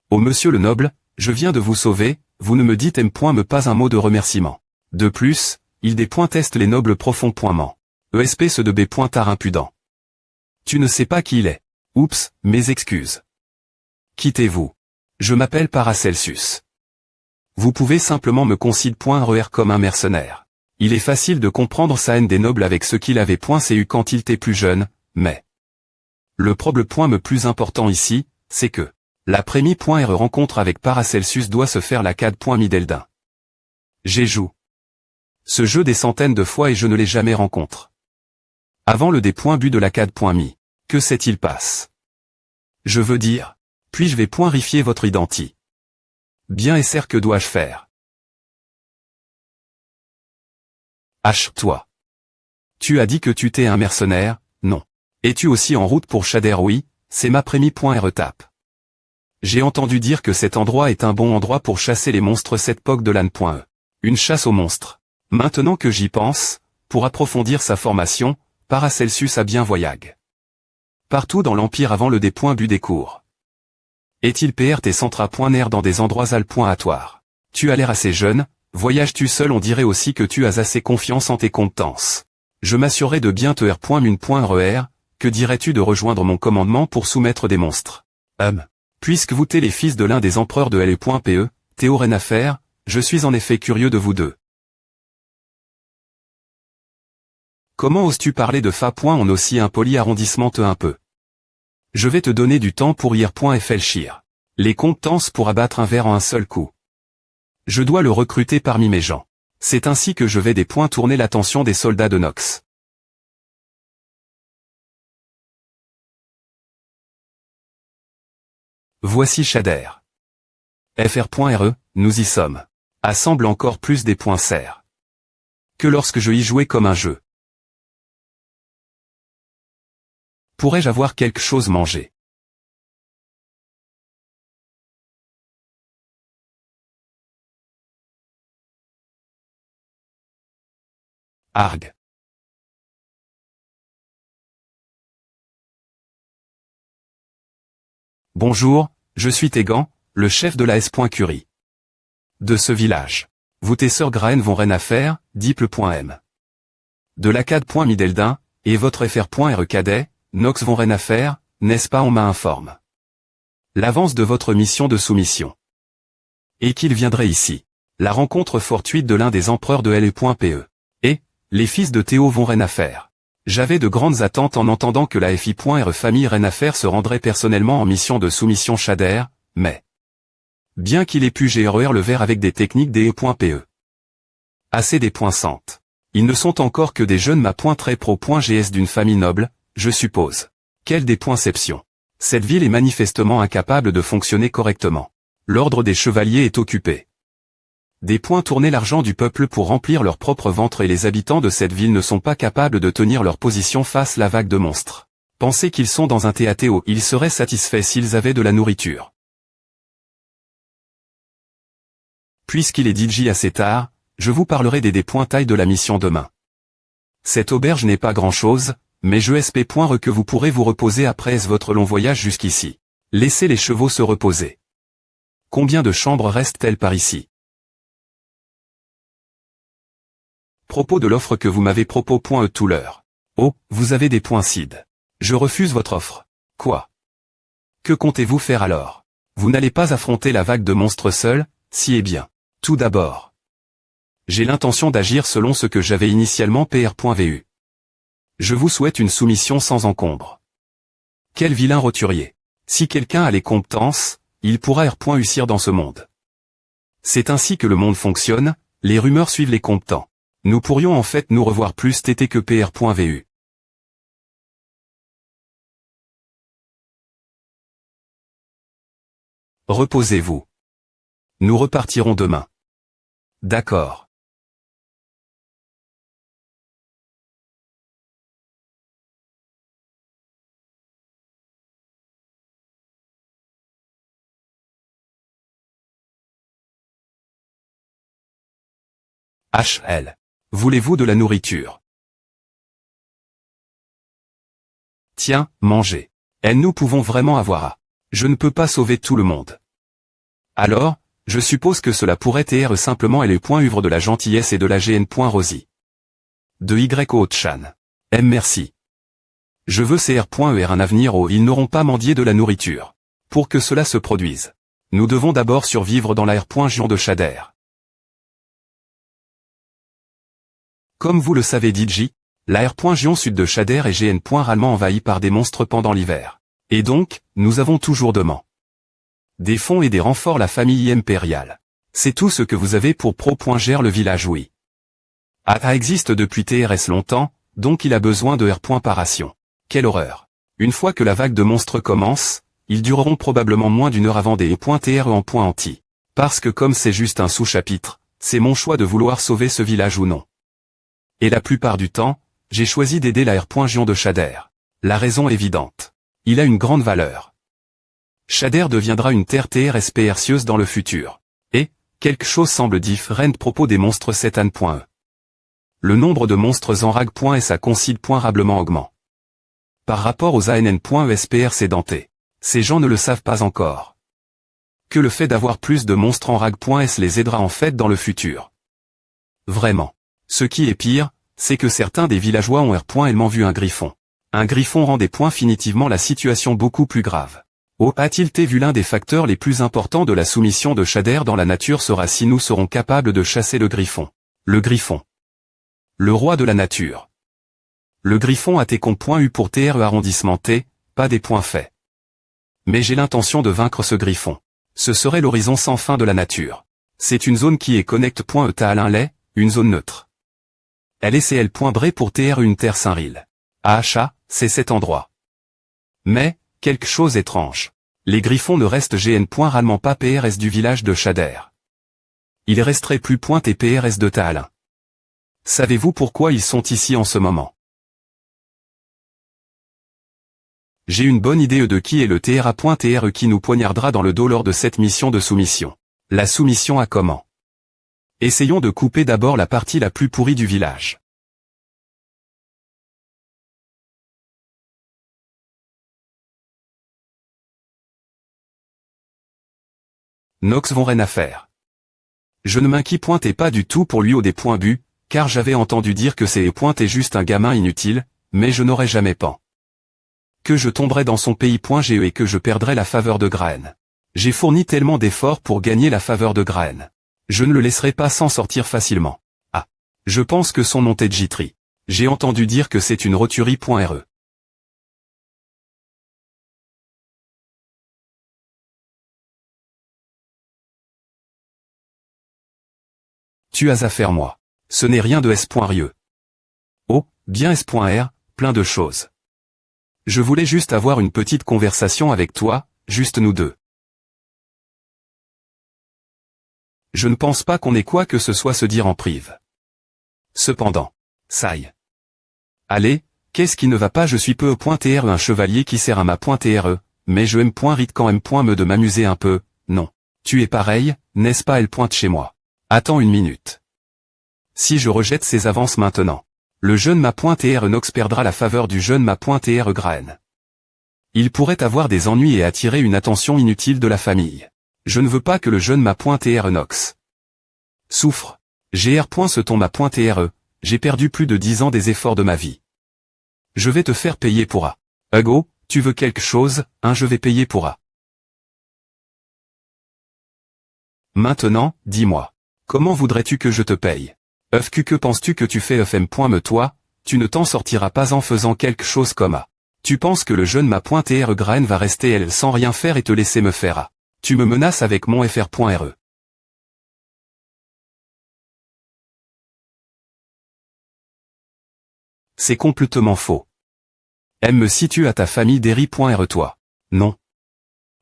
Oh monsieur le noble, je viens de vous sauver, vous ne me dites M.me pas un mot de remerciement. De plus, il teste les nobles profonds. ESP ce de B. Tard impudent. Tu ne sais pas qui il est. Oups, mes excuses. Quittez-vous. Je m'appelle Paracelsus. Vous pouvez simplement me considérer comme un mercenaire. Il est facile de comprendre sa haine des nobles avec ce qu'il avait .cu quand il était plus jeune, mais... Le point le plus important ici, c'est que la Prémie.R rencontre avec Paracelsus doit se faire la CAD.Mideldin. J'ai joué ce jeu des centaines de fois et je ne l'ai jamais rencontré. Avant le D.Bu de la CAD.Mi, que s'est-il passe? Je veux dire, puis-je vais vérifier votre identité. Bien SR que dois-je faire? H. Toi. Tu as dit que tu t'es un mercenaire, non. Es-tu aussi en route pour Shader? Oui, c'est ma Prémie.R tape. J'ai entendu dire que cet endroit est un bon endroit pour chasser les monstres cette POC de LAN.E. Une chasse aux monstres. Maintenant que j'y pense, pour approfondir sa formation, Paracelsus a bien voyagé partout dans l'Empire avant le D.Bu des cours. Est-il PRT centra.ner dans des endroits al.atoires? Tu as l'air assez jeune, voyages-tu seul? On dirait aussi que tu as assez confiance en tes compétences. Je m'assurerai de bien te R.Mun.RER, que dirais-tu de rejoindre mon commandement pour soumettre des monstres? Puisque vous t'es les fils de l'un des empereurs de LE.PE, Théo Renafer, je suis en effet curieux de vous deux. Comment oses-tu parler de Fa. On aussi impoli arrondissement te un peu. Je vais te donner du temps pour ir.fléchir. Les compétences pour abattre un ver en un seul coup. Je dois le recruter parmi mes gens. C'est ainsi que je vais tourner l'attention des soldats de Nox. Voici Shader. FR.RE, nous y sommes. Assemble encore plus des points serres que lorsque je y jouais comme un jeu. Pourrais-je avoir quelque chose manger? Arg. Bonjour, je suis Tégan, le chef de la S.Curie. De ce village. Vous tes sœurs Graen vont rien à faire, Diple.M. De la CAD.Mideldin, et votre FR.RE cadet, Nox vont rien à faire, n'est-ce pas? On m'informe. L'avance de votre mission de soumission. Et qu'il viendrait ici. La rencontre fortuite de l'un des empereurs de LE.PE. Et, les fils de Théo vont rien à faire. J'avais de grandes attentes en entendant que la FI.RE famille Renafer se rendrait personnellement en mission de soumission Shader, mais... Bien qu'il ait pu gérer le verre avec des techniques des E.PE. Assez des points santes. Ils ne sont encore que des jeunes très pro.GS d'une famille noble, je suppose. Quelle dépoinception. Cette ville est manifestement incapable de fonctionner correctement. L'ordre des chevaliers est occupé. Des points tourner l'argent du peuple pour remplir leur propre ventre et les habitants de cette ville ne sont pas capables de tenir leur position face à la vague de monstres. Pensez qu'ils sont dans un TATO, ils seraient satisfaits s'ils avaient de la nourriture. Puisqu'il est DJ assez tard, je vous parlerai des dépointailles de la mission demain. Cette auberge n'est pas grand-chose, mais je SP.RE que vous pourrez vous reposer après votre long voyage jusqu'ici. Laissez les chevaux se reposer. Combien de chambres restent-elles par ici? Propos de l'offre que vous m'avez propos.E tout l'heure. Oh, vous avez des points CID. Je refuse votre offre. Quoi? Que comptez-vous faire alors? Vous n'allez pas affronter la vague de monstres seul, si et bien. Tout d'abord. J'ai l'intention d'agir selon ce que j'avais initialement PR.VU. Je vous souhaite une soumission sans encombre. Quel vilain roturier. Si quelqu'un a les compétences, il pourra R.Ucir dans ce monde. C'est ainsi que le monde fonctionne, les rumeurs suivent les compétents. Nous pourrions en fait nous revoir plus TT que PR.VU. Reposez-vous. Nous repartirons demain. D'accord. HL. Voulez-vous de la nourriture? Tiens, mangez. Et nous pouvons vraiment avoir à. Je ne peux pas sauver tout le monde. Alors, je suppose que cela pourrait être simplement le point uvre de la gentillesse et de la GN.Rosie. De YO Chan. Merci. Je veux CR.ER un avenir où ils n'auront pas mendié de la nourriture. Pour que cela se produise, nous devons d'abord survivre dans la R.Gion de Shader. Comme vous le savez DJ, la R.Gion sud de Shader est GN. Rarement envahie par des monstres pendant l'hiver. Et donc, nous avons toujours des fonds et des renforts la famille impériale. C'est tout ce que vous avez pour Pro.Gère le village oui. AA existe depuis TRS longtemps, donc il a besoin de R. Par ration. Quelle horreur. Une fois que la vague de monstres commence, ils dureront probablement moins d'une heure avant des .TRE en point anti. Parce que comme c'est juste un sous-chapitre, c'est mon choix de vouloir sauver ce village ou non. Et la plupart du temps, j'ai choisi d'aider la R.Gion de Shader. La raison évidente. Il a une grande valeur. Shader deviendra une terre TRS percieuse dans le futur. Et, quelque chose semble différent propos des monstres 7an.e. Le nombre de monstres en rag.s a considérablement augmenté. Par rapport aux ANN.ESPR sédentés. Ces gens ne le savent pas encore. Que le fait d'avoir plus de monstres en rag.s les aidera en fait dans le futur. Vraiment. Ce qui est pire, c'est que certains des villageois ont R.Ellement vu un griffon. Un griffon rend définitivement la situation beaucoup plus grave. A-t-il vu l'un des facteurs les plus importants de la soumission de Shader dans la nature sera si nous serons capables de chasser le griffon. Le griffon. Le roi de la nature. Le griffon a .U pour TRE arrondissement T, pas des points faits. Mais j'ai l'intention de vaincre ce griffon. Ce serait l'horizon sans fin de la nature. C'est une zone qui est connect.E Talin lait, une zone neutre. Elle est CL.Bré pour TRE une terre Saint-Ril. AHA, c'est cet endroit. Mais, quelque chose étrange. Les griffons ne restent GN. Pas PRS du village de Shader. Ils resteraient plus et PRS de Talin. Savez-vous pourquoi ils sont ici en ce moment? J'ai une bonne idée de qui est le TRA.TRE qui nous poignardera dans le dos lors de cette mission de soumission. La soumission à comment? Essayons de couper d'abord la partie la plus pourrie du village. Nox vont rien à faire. Je ne m'inquiétais pas du tout pour lui au des points bu, car j'avais entendu dire que c'est est juste un gamin inutile, mais je n'aurais jamais pensé que je tomberais dans son pays.ge et que je perdrais la faveur de Graen. J'ai fourni tellement d'efforts pour gagner la faveur de Graen. Je ne le laisserai pas s'en sortir facilement. Ah. Je pense que son nom est Jitri. J'ai entendu dire que c'est une roturie.re. Tu as affaire moi. Ce n'est rien de S.Rieux. Oh, bien S.R, plein de choses. Je voulais juste avoir une petite conversation avec toi, juste nous deux. Je ne pense pas qu'on ait quoi que ce soit se dire en prive. Cependant. Saï. Allez, qu'est-ce qui ne va pas? Je suis peu.TRE un chevalier qui sert à ma .TRE, mais je aime.RIT quand me de m'amuser un peu, non. Tu es pareil, n'est-ce pas? Elle pointe chez moi. Attends une minute. Si je rejette ces avances maintenant. Le jeune ma.TRE Nox perdra la faveur du jeune ma.TRE Graen. Il pourrait avoir des ennuis et attirer une attention inutile de la famille. Je ne veux pas que le jeune ma.TRE Nox souffre. GR. Ce ton ma.TRE, j'ai perdu plus de 10 ans des efforts de ma vie. Je vais te faire payer pour A. Hugo, tu veux quelque chose? Je vais payer pour A. Maintenant, dis-moi. Comment voudrais-tu que je te paye? Que penses-tu que tu fais FM. Me toi, tu ne t'en sortiras pas en faisant quelque chose comme A. Tu penses que le jeune ma.TRE Graen va rester elle sans rien faire et te laisser me faire A. Tu me menaces avec mon FR.RE. C'est complètement faux. Elle me situe à ta famille d'Eri.RE toi. Non.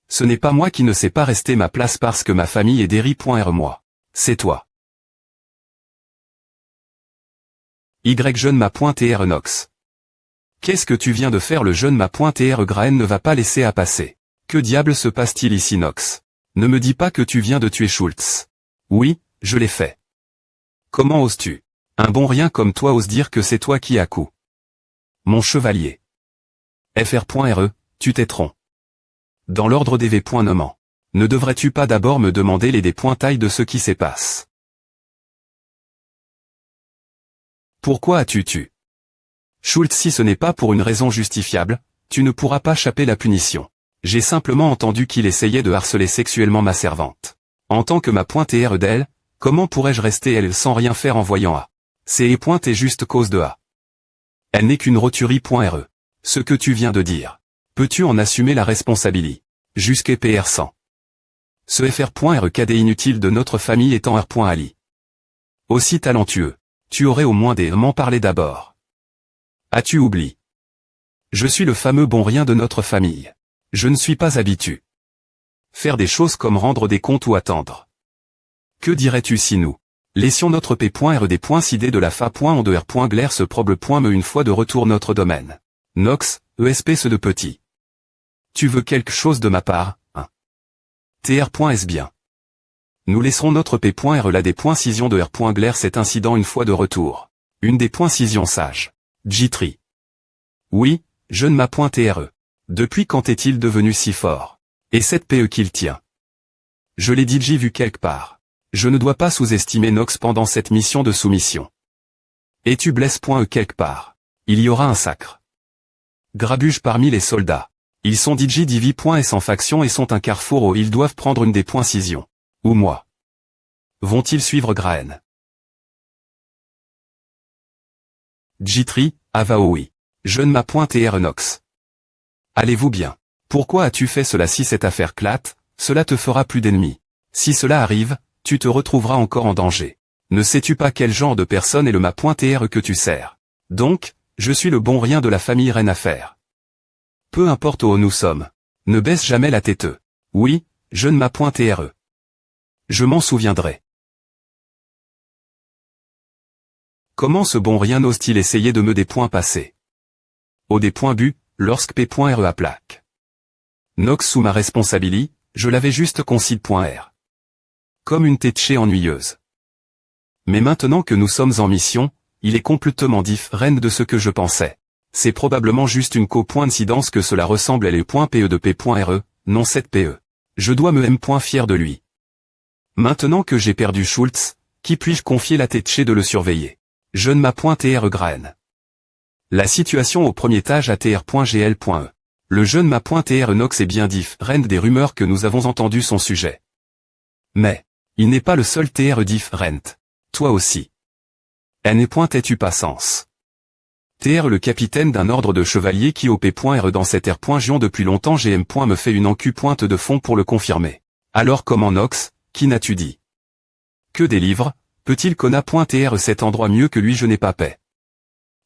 Ce n'est pas moi qui ne sais pas rester ma place parce que ma famille est d'Eri.RE moi. C'est toi. Y jeune ma.TRE Nox. Qu'est-ce que tu viens de faire? Le jeune ma.TRE Graen ne va pas laisser à passer. Que diable se passe-t-il ici Nox? Ne me dis pas que tu viens de tuer Schultz. Oui, je l'ai fait. Comment oses-tu? Un bon rien comme toi ose dire que c'est toi qui as coup. Mon chevalier. FR.RE, tu t'es trompé. Dans l'ordre des V.Nommant. Ne devrais-tu pas d'abord me demander les détails de ce qui s'est passe? Pourquoi as-tu tué Schultz, si ce n'est pas pour une raison justifiable, tu ne pourras pas échapper la punition. J'ai simplement entendu qu'il essayait de harceler sexuellement ma servante. En tant que ma .r d'elle, comment pourrais-je rester elle sans rien faire en voyant A? C'est et juste cause de A. Elle n'est qu'une roturie.re. Ce que tu viens de dire. Peux-tu en assumer la responsabilité? Jusqu'à PR 100. Ce fr.r cadet inutile de notre famille étant R.ali. Aussi talentueux. Tu aurais au moins m'en parler d'abord. As-tu oublié? Je suis le fameux bon rien de notre famille. Je ne suis pas habitué. Faire des choses comme rendre des comptes ou attendre. Que dirais-tu si nous laissions notre P.R des points sidés de la fa.en2r.glaire ce proble.me une fois de retour notre domaine. Nox, ESP ce de petit. Tu veux quelque chose de ma part, hein? Tr.s bien. Nous laisserons notre P.R là des points scission de r.glaire cet incident une fois de retour. Une des points scission sages. Jitri. Oui, je ne m'a.tre. Depuis quand est-il devenu si fort? Et cette PE qu'il tient. Je l'ai dit vu quelque part. Je ne dois pas sous-estimer Nox pendant cette mission de soumission. Et tu blesses.e quelque part. Il y aura un sacre grabuge parmi les soldats. Ils sont divi.s en faction et sont un carrefour où ils doivent prendre une des points scission. Ou moi. Vont-ils suivre Graen? Jitri, Avao oui. Je ne m'a.tr Nox. Allez-vous bien? Pourquoi as-tu fait cela? Si cette affaire clate, cela te fera plus d'ennemis. Si cela arrive, tu te retrouveras encore en danger. Ne sais-tu pas quel genre de personne est le ma.tr que tu sers? Donc, je suis le bon rien de la famille Reine Affaire. Peu importe où nous sommes. Ne baisse jamais la tête. Oui, je ne m'a.tr. Je m'en souviendrai. Comment ce bon rien n'ose-t-il essayer de me des points passés? Au des points bu, lorsque P.re à plaque. Nox sous ma responsabilité, je l'avais juste concile.r. Comme une tétchée ennuyeuse. Mais maintenant que nous sommes en mission, il est complètement différent de ce que je pensais. C'est probablement juste une coïncidence que cela ressemble à les points PE de P.re, non cette PE. Je dois me fier de lui. Maintenant que j'ai perdu Schultz, qui puis-je confier la tétchée de le surveiller? Je ne m'a.tr Graen. La situation au premier étage à tr.gl.e. Le jeune m'a.tr Nox est bien différent des rumeurs que nous avons entendues son sujet. Mais, il n'est pas le seul tr différent. Toi aussi. N.tu patience. Tr le capitaine d'un ordre de chevaliers qui au P.R dans cet R.Gion depuis longtemps GM. Me fait une encu pointe de fond pour le confirmer. Alors comment Nox, qui n'as-tu dit? Que des livres, peut-il conna.tr cet endroit mieux que lui je n'ai pas paix.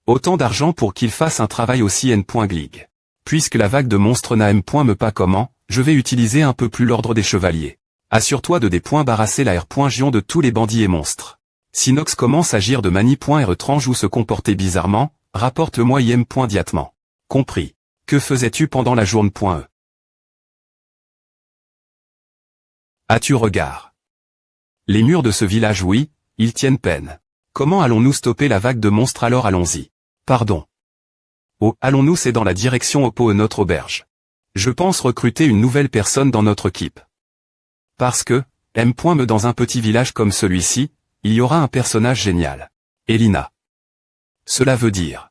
Autant d'argent pour qu'il fasse un travail aussi n.glig. Puisque la vague de monstres n'a.me pas comment, je vais utiliser un peu plus l'ordre des chevaliers. Assure-toi de des points barrasser la R.Gion de tous les bandits et monstres. Si Nox commence à agir de mani.r étrange ou se comporter bizarrement, rapporte-le-moi im.diatement. Compris. Que faisais-tu pendant la journée.e? As-tu regard? Les murs de ce village oui, ils tiennent peine. Comment allons-nous stopper la vague de monstres alors allons-y? Pardon. Oh, allons-nous c'est dans la direction oppo notre auberge. Je pense recruter une nouvelle personne dans notre équipe. Parce que, me dans un petit village comme celui-ci, il y aura un personnage génial. Elina. Cela veut dire.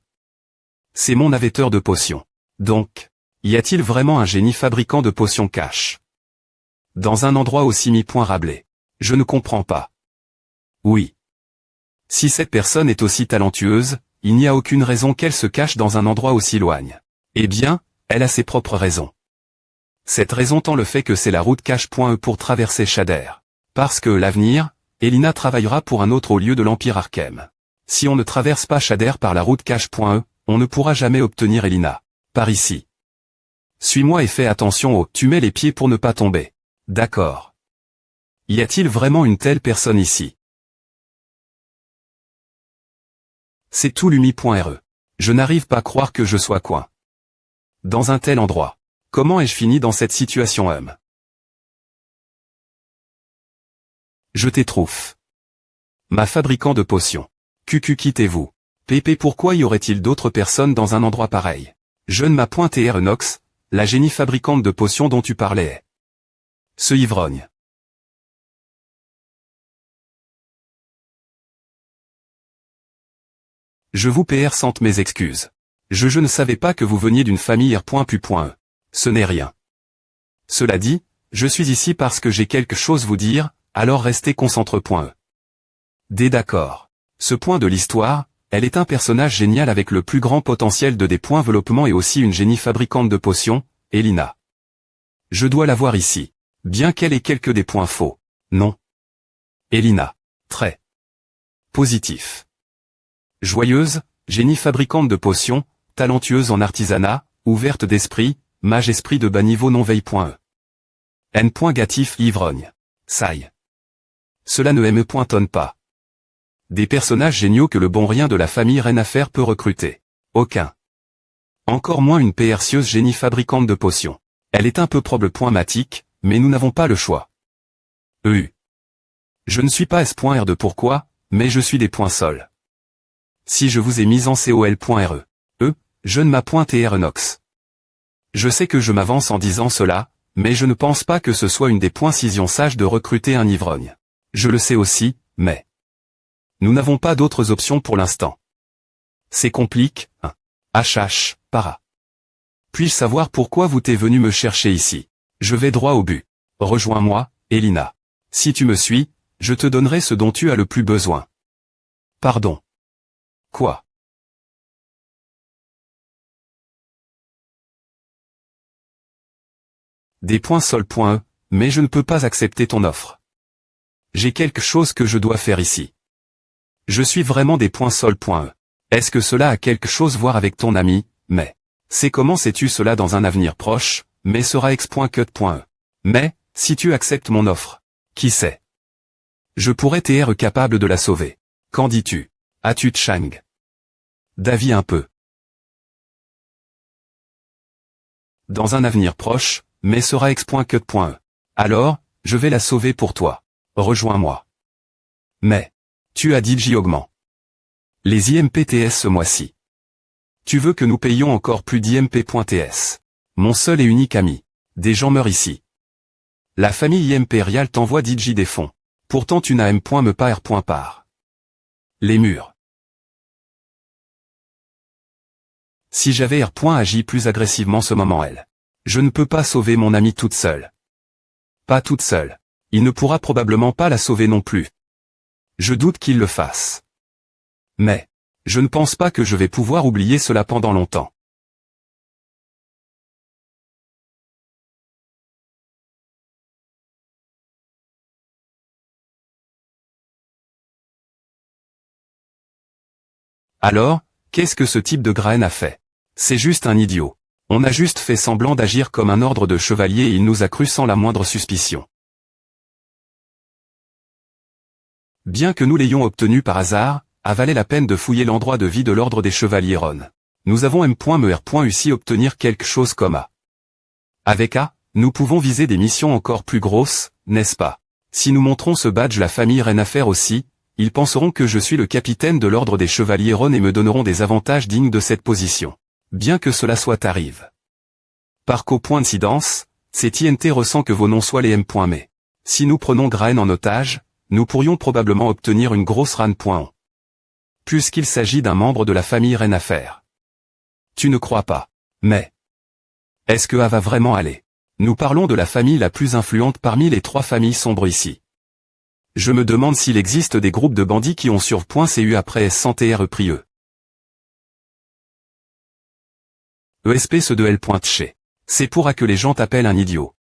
C'est mon avetteur de potions. Donc, y a-t-il vraiment un génie fabricant de potions cash? Dans un endroit aussi mi-rablé. Je ne comprends pas. Oui. Si cette personne est aussi talentueuse, il n'y a aucune raison qu'elle se cache dans un endroit aussi loin. Eh bien, elle a ses propres raisons. Cette raison tend le fait que c'est la route cache.e pour traverser Shader. Parce que l'avenir, Elina travaillera pour un autre au lieu de l'Empire Arkham. Si on ne traverse pas Shader par la route cache.e, on ne pourra jamais obtenir Elina. Par ici. Suis-moi et fais attention au « tu mets les pieds pour ne pas tomber ». D'accord. Y a-t-il vraiment une telle personne ici? C'est tout l'umi.re. Je n'arrive pas à croire que je sois coin. Dans un tel endroit. Comment ai-je fini dans cette situation Je t'étouffe. Ma fabricant de potions. QQ quittez-vous. PP pourquoi y aurait-il d'autres personnes dans un endroit pareil? Je ne m'a.tr Nox, la génie fabricante de potions dont tu parlais. Ce ivrogne. Je vous PR sente mes excuses. Je ne savais pas que vous veniez d'une famille R.Pu.E. Ce n'est rien. Cela dit, je suis ici parce que j'ai quelque chose vous dire, alors restez concentré.E. D d'accord. Ce point de l'histoire, elle est un personnage génial avec le plus grand potentiel de développement et aussi une génie fabricante de potions, Elina. Je dois la voir ici. Bien qu'elle ait quelques des points faux. Non. Elina. Très. Positif. Joyeuse, génie fabricante de potions, talentueuse en artisanat, ouverte d'esprit, mage esprit de bas niveau non veille.E. N. Gatif ivrogne. Saille. Cela ne me pas. Des personnages géniaux que le bon rien de la famille Renaffaire peut recruter. Aucun. Encore moins une percieuse génie fabricante de potions. Elle est un peu problématique, mais nous n'avons pas le choix. Je ne suis pas S.R de pourquoi, mais je suis des points sols. Si je vous ai mis en COL.RE. Je ne m'appointe Nox. Je sais que je m'avance en disant cela, mais je ne pense pas que ce soit une des points-cisions sages de recruter un ivrogne. Je le sais aussi, mais nous n'avons pas d'autres options pour l'instant. C'est compliqué, hein. HH, para. Puis-je savoir pourquoi vous t'es venu me chercher ici? Je vais droit au but. Rejoins-moi, Elina. Si tu me suis, je te donnerai ce dont tu as le plus besoin. Pardon. Quoi? Des points sol.E, mais je ne peux pas accepter ton offre. J'ai quelque chose que je dois faire ici. Je suis vraiment des points sol.E. Est-ce que cela a quelque chose à voir avec ton ami, mais c'est comment sais-tu cela dans un avenir proche, mais sera x.cut.e. Mais, si tu acceptes mon offre, qui sait? Je pourrais être capable de la sauver. Qu'en dis-tu? As-tu Chang? D'avis un peu. Dans un avenir proche, mais sera x.cut.e. Alors, je vais la sauver pour toi. Rejoins-moi. Mais, tu as dit J-augment. Les IMPTS ce mois-ci. Tu veux que nous payions encore plus d'IMP.TS. Mon seul et unique ami. Des gens meurent ici. La famille impériale t'envoie DJ des fonds. Pourtant tu n'as M.me pas R.par. Les murs. Si j'avais R. agi plus agressivement ce moment elle. Je ne peux pas sauver mon ami toute seule. Pas toute seule. Il ne pourra probablement pas la sauver non plus. Je doute qu'il le fasse. Mais, je ne pense pas que je vais pouvoir oublier cela pendant longtemps. Alors, qu'est-ce que ce type de graine a fait? C'est juste un idiot. On a juste fait semblant d'agir comme un ordre de chevalier et il nous a cru sans la moindre suspicion. Bien que nous l'ayons obtenu par hasard, a valait la peine de fouiller l'endroit de vie de l'ordre des chevaliers Ron. Nous avons M.me.uci obtenir quelque chose comme A. Avec A, nous pouvons viser des missions encore plus grosses, n'est-ce pas? Si nous montrons ce badge la famille Renaffaire aussi, ils penseront que je suis le capitaine de l'ordre des chevaliers Ron et me donneront des avantages dignes de cette position. Bien que cela soit arrive. Par coïncidence, c'est INT ressent que vos noms soient les M.mais. Si nous prenons Graen en otage, nous pourrions probablement obtenir une grosse RAN.on. Puisqu'il s'agit d'un membre de la famille Renaffaire. Tu ne crois pas. Mais est-ce que A va vraiment aller? Nous parlons de la famille la plus influente parmi les 3 familles sombres ici. Je me demande s'il existe des groupes de bandits qui ont sur .cu après S100 repris ESP ce de L.chez. C'est pour A que les gens t'appellent un idiot.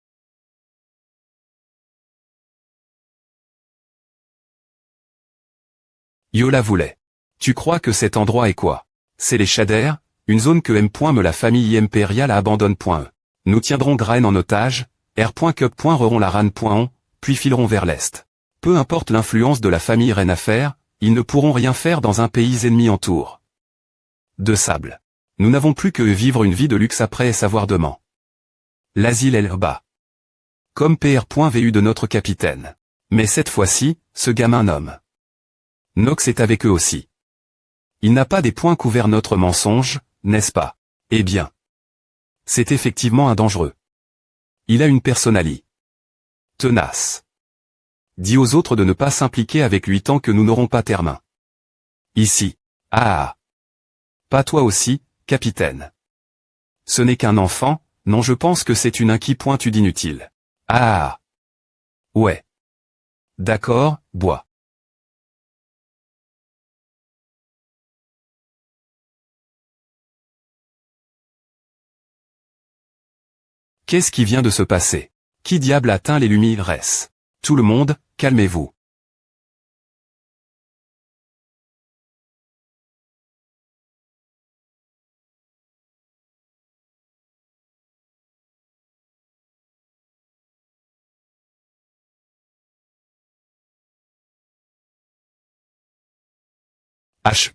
Yo la voulait. Tu crois que cet endroit est quoi? C'est les Shaders, une zone que M.me la famille impériale abandonne.e. Nous tiendrons Graen en otage, R.cup. Reront la RAN.on, puis fileront vers l'est. Peu importe l'influence de la famille Renaffaire, ils ne pourront rien faire dans un pays ennemi en tour de sable. Nous n'avons plus que vivre une vie de luxe après savoir demain. L'asile est bas. Comme PR.vu de notre capitaine. Mais cette fois-ci, ce gamin nomme. Nox est avec eux aussi. Il n'a pas des points couverts notre mensonge, n'est-ce pas? Eh bien. C'est effectivement un dangereux. Il a une personnalité tenace. Dis aux autres de ne pas s'impliquer avec lui tant que nous n'aurons pas terme. Ici. Ah. Pas toi aussi, capitaine. Ce n'est qu'un enfant, non je pense que c'est une inquiétude inutile. Ah. Ouais. D'accord, bois. Qu'est-ce qui vient de se passer? Qui diable a atteint les lumières? Tout le monde, calmez-vous.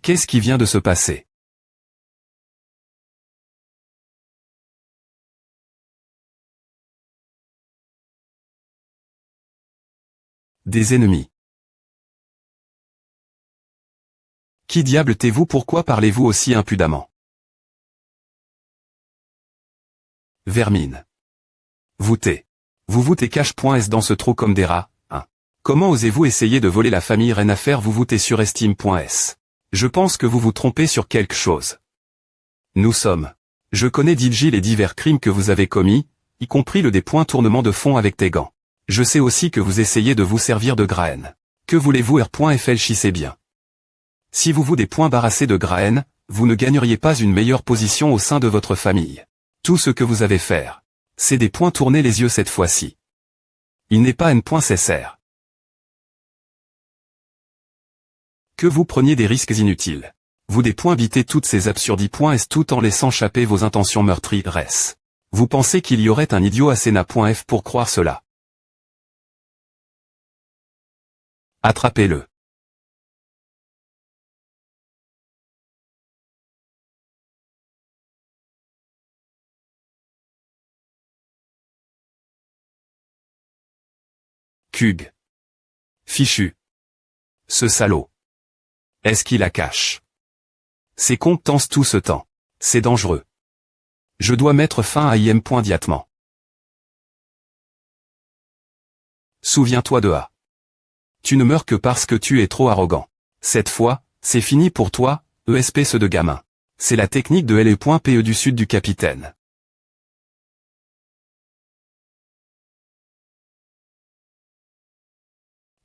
Qu'est-ce qui vient de se passer? Des ennemis. Qui diable t'es-vous? Pourquoi parlez-vous aussi impudemment? Vermine. Voûtez. Vous cache.s dans ce trou comme des rats, hein. Comment osez-vous essayer de voler la famille reine? Affaire vous voûtez sur estime.s. Je pense que vous vous trompez sur quelque chose. Nous sommes. Je connais DJ les divers crimes que vous avez commis, y compris le tournement de fond avec tes gants. Je sais aussi que vous essayez de vous servir de graine. Que voulez-vous R.Fléchissez bien. Si vous débarrassez de graine, vous ne gagneriez pas une meilleure position au sein de votre famille. Tout ce que vous avez faire, c'est tourner les yeux cette fois-ci. Il n'est pas nécessaire que vous preniez des risques inutiles. Vous bitez toutes ces absurdités tout en laissant échapper vos intentions meurtrières. Vous pensez qu'il y aurait un idiot assez na.f pour croire cela? Attrapez-le. Kug. Fichu. Ce salaud. Est-ce qu'il la cache? Ces comptes tensent tout ce temps. C'est dangereux. Je dois mettre fin à im.diatement. Souviens-toi de A. Tu ne meurs que parce que tu es trop arrogant. Cette fois, c'est fini pour toi, espèce de gamin. C'est la technique de LE.PE du sud du capitaine.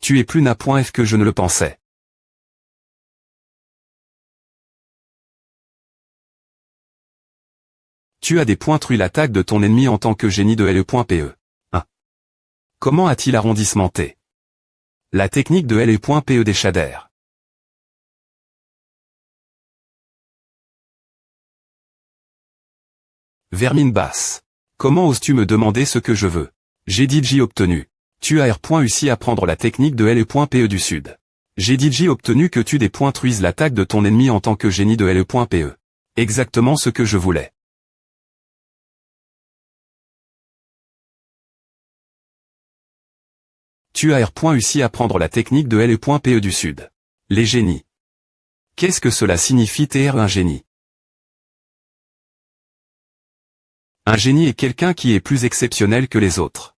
Tu es plus na.f que je ne le pensais. Tu as dépointru l'attaque de ton ennemi en tant que génie de LE.PE. 1. Comment a-t-il arrondissementé la technique de LE.PE des shaders? Vermine basse. Comment oses-tu me demander ce que je veux? J'ai DJ obtenu. Tu as R.ussi à prendre la technique de LE.PE du sud. J'ai DJ obtenu que tu dépointruises l'attaque de ton ennemi en tant que génie de LE.PE. Exactement ce que je voulais. Tu as R.ussi à prendre la technique de LE.PE du sud. Les génies. Qu'est-ce que cela signifie TR un génie? Un génie est quelqu'un qui est plus exceptionnel que les autres.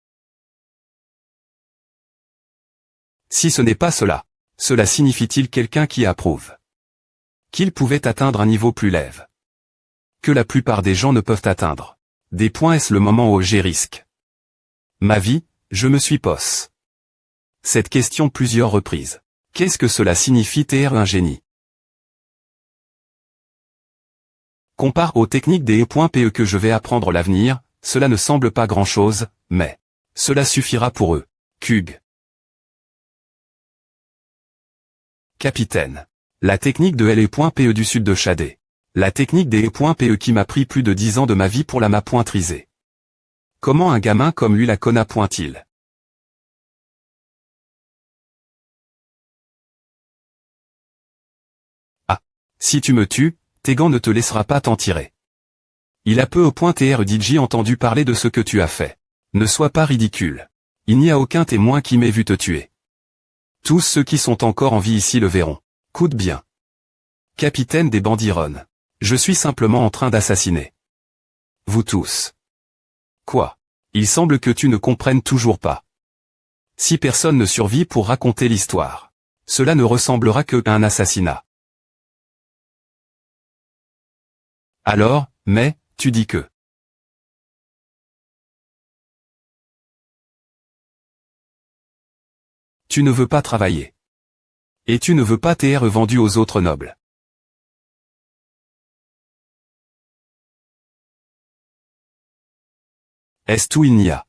Si ce n'est pas cela, cela signifie-t-il quelqu'un qui approuve qu'il pouvait atteindre un niveau plus lève que la plupart des gens ne peuvent atteindre? Des points. Est-ce le moment où j'ai risque ma vie? Je me suis posé cette question plusieurs reprises. Qu'est-ce que cela signifie TR un génie? Compare aux techniques des E.PE que je vais apprendre l'avenir, cela ne semble pas grand-chose, mais cela suffira pour eux. Kug. Capitaine. La technique de LE.PE du sud de Shadé. La technique des E.PE qui m'a pris plus de 10 ans de ma vie pour la maîtriser. Comment un gamin comme lui la connaît-il? Ah. Si tu me tues, tes gants ne te laissera pas t'en tirer. Il a peu au point TR DJ entendu parler de ce que tu as fait. Ne sois pas ridicule. Il n'y a aucun témoin qui m'ait vu te tuer. Tous ceux qui sont encore en vie ici le verront. Coûte bien. Capitaine des bandironnes. Je suis simplement en train d'assassiner vous tous. Quoi? Il semble que tu ne comprennes toujours pas. Si personne ne survit pour raconter l'histoire, cela ne ressemblera que à un assassinat. Alors, mais, tu dis que... Tu ne veux pas travailler. Et tu ne veux pas tes terres vendues aux autres nobles. Est-ce tout il n'y a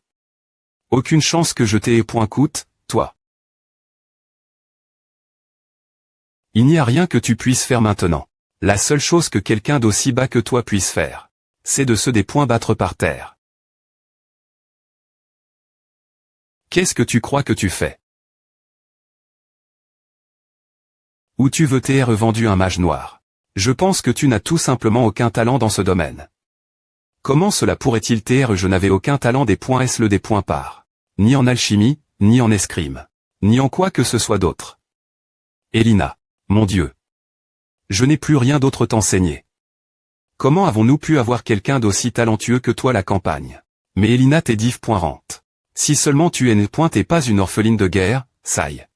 aucune chance que je t'ai point coûte, toi. Il n'y a rien que tu puisses faire maintenant. La seule chose que quelqu'un d'aussi bas que toi puisse faire, c'est de se des poings battre par terre. Qu'est-ce que tu crois que tu fais? Ou tu veux t'être vendu un mage noir? Je pense que tu n'as tout simplement aucun talent dans ce domaine. Comment cela pourrait-il t'être? Je n'avais aucun talent des points S le des points par. Ni en alchimie, ni en escrime. Ni en quoi que ce soit d'autre. Elina. Mon Dieu. Je n'ai plus rien d'autre t'enseigner. Comment avons-nous pu avoir quelqu'un d'aussi talentueux que toi la campagne? Mais Elina t'es div point rente. Si seulement tu es né point et pas une orpheline de guerre, saille.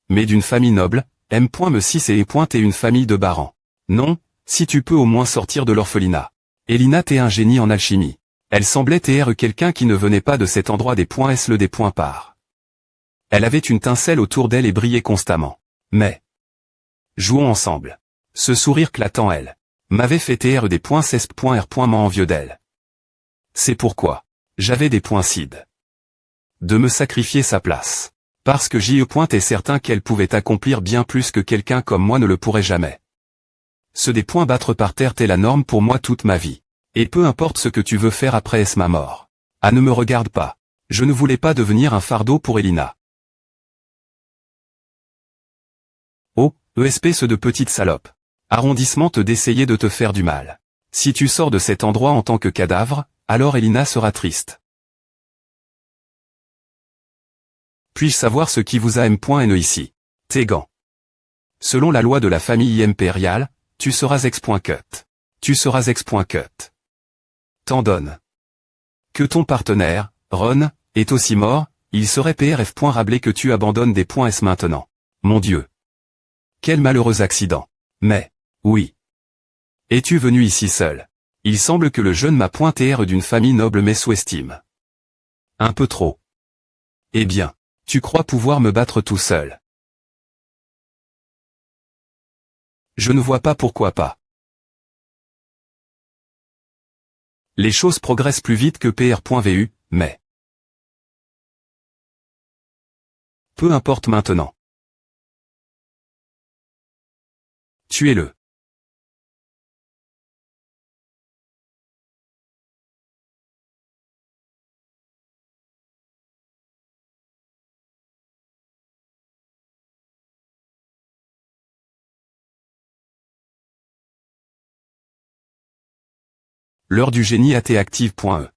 Mais d'une famille noble, M. me si c'est point et une famille de barans. Non, si tu peux au moins sortir de l'orphelinat. Elina t'es un génie en alchimie. Elle semblait être quelqu'un qui ne venait pas de cet endroit des points S le des points par. Elle avait une tincelle autour d'elle et brillait constamment. Mais... jouons ensemble. Ce sourire clatant elle m'avait fait taire des points R. M'envieux d'elle. C'est pourquoi j'avais des points cid. De me sacrifier sa place. Parce que j'y est certain qu'elle pouvait accomplir bien plus que quelqu'un comme moi ne le pourrait jamais. Ce des points battre par terre t'es la norme pour moi toute ma vie. Et peu importe ce que tu veux faire après est-ce ma mort. Ah ne me regarde pas. Je ne voulais pas devenir un fardeau pour Elina. Oh, ESP ce de petite salope. Arrondissement te d'essayer de te faire du mal. Si tu sors de cet endroit en tant que cadavre, alors Elina sera triste. Puis-je savoir ce qui vous a M.N ici? Tes gants. Selon la loi de la famille impériale, tu seras ex.cut. Tu seras ex.cut. T'en donne. Que ton partenaire, Ron, est aussi mort, il serait PRF. Rablé que tu abandonnes des points S maintenant. Mon Dieu. Quel malheureux accident. Mais, oui. Es-tu venu ici seul? Il semble que le jeune m'a pointé d'une famille noble mais sous-estime. Un peu trop. Eh bien, tu crois pouvoir me battre tout seul? Je ne vois pas pourquoi pas. Les choses progressent plus vite que PR.vu, mais... peu importe maintenant. Tuez-le. L'heure du génie AT active.e.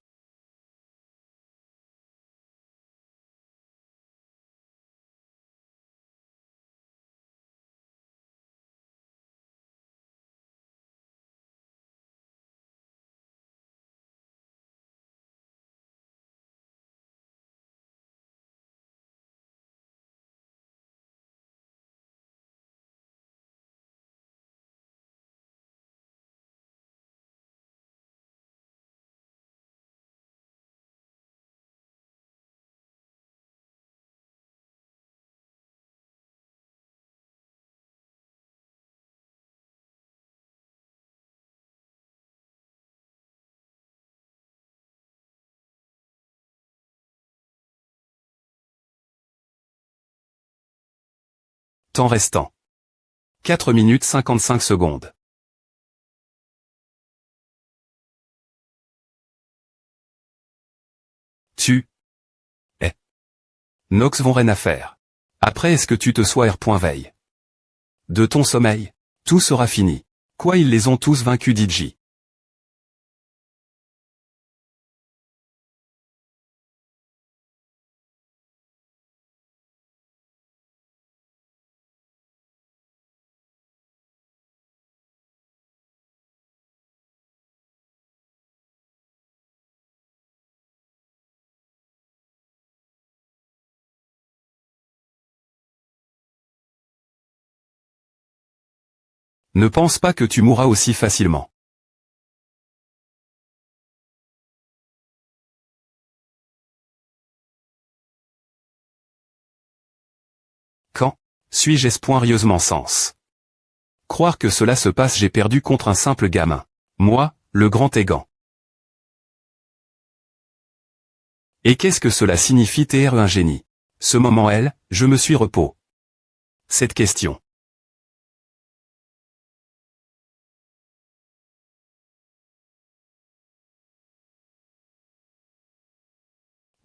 Temps restant. 4 minutes 55 secondes. Tu es. Nox vont rien à faire. Après est-ce que tu te sois R.veille? De ton sommeil? Tout sera fini. Quoi ils les ont tous vaincus DJ. Ne pense pas que tu mourras aussi facilement. Suis-je espoirieusement sens. Croire que cela se passe j'ai perdu contre un simple gamin. Moi, le grand Tégan. Et qu'est-ce que cela signifie TR un génie? Ce moment elle, je me suis repos. Cette question.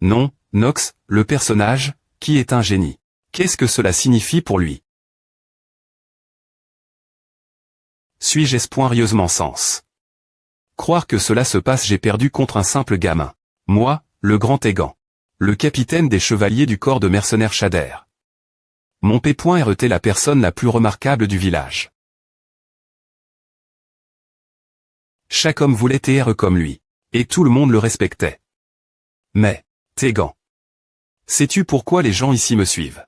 Non, Nox, le personnage, qui est un génie. Qu'est-ce que cela signifie pour lui? Suis-je espoirieusement sens. Croire que cela se passe j'ai perdu contre un simple gamin. Moi, le grand Tégan. Le capitaine des chevaliers du corps de mercenaires Shader. Mon pépouin était la personne la plus remarquable du village. Chaque homme voulait être comme lui. Et tout le monde le respectait. Mais, Tégan. Sais-tu pourquoi les gens ici me suivent?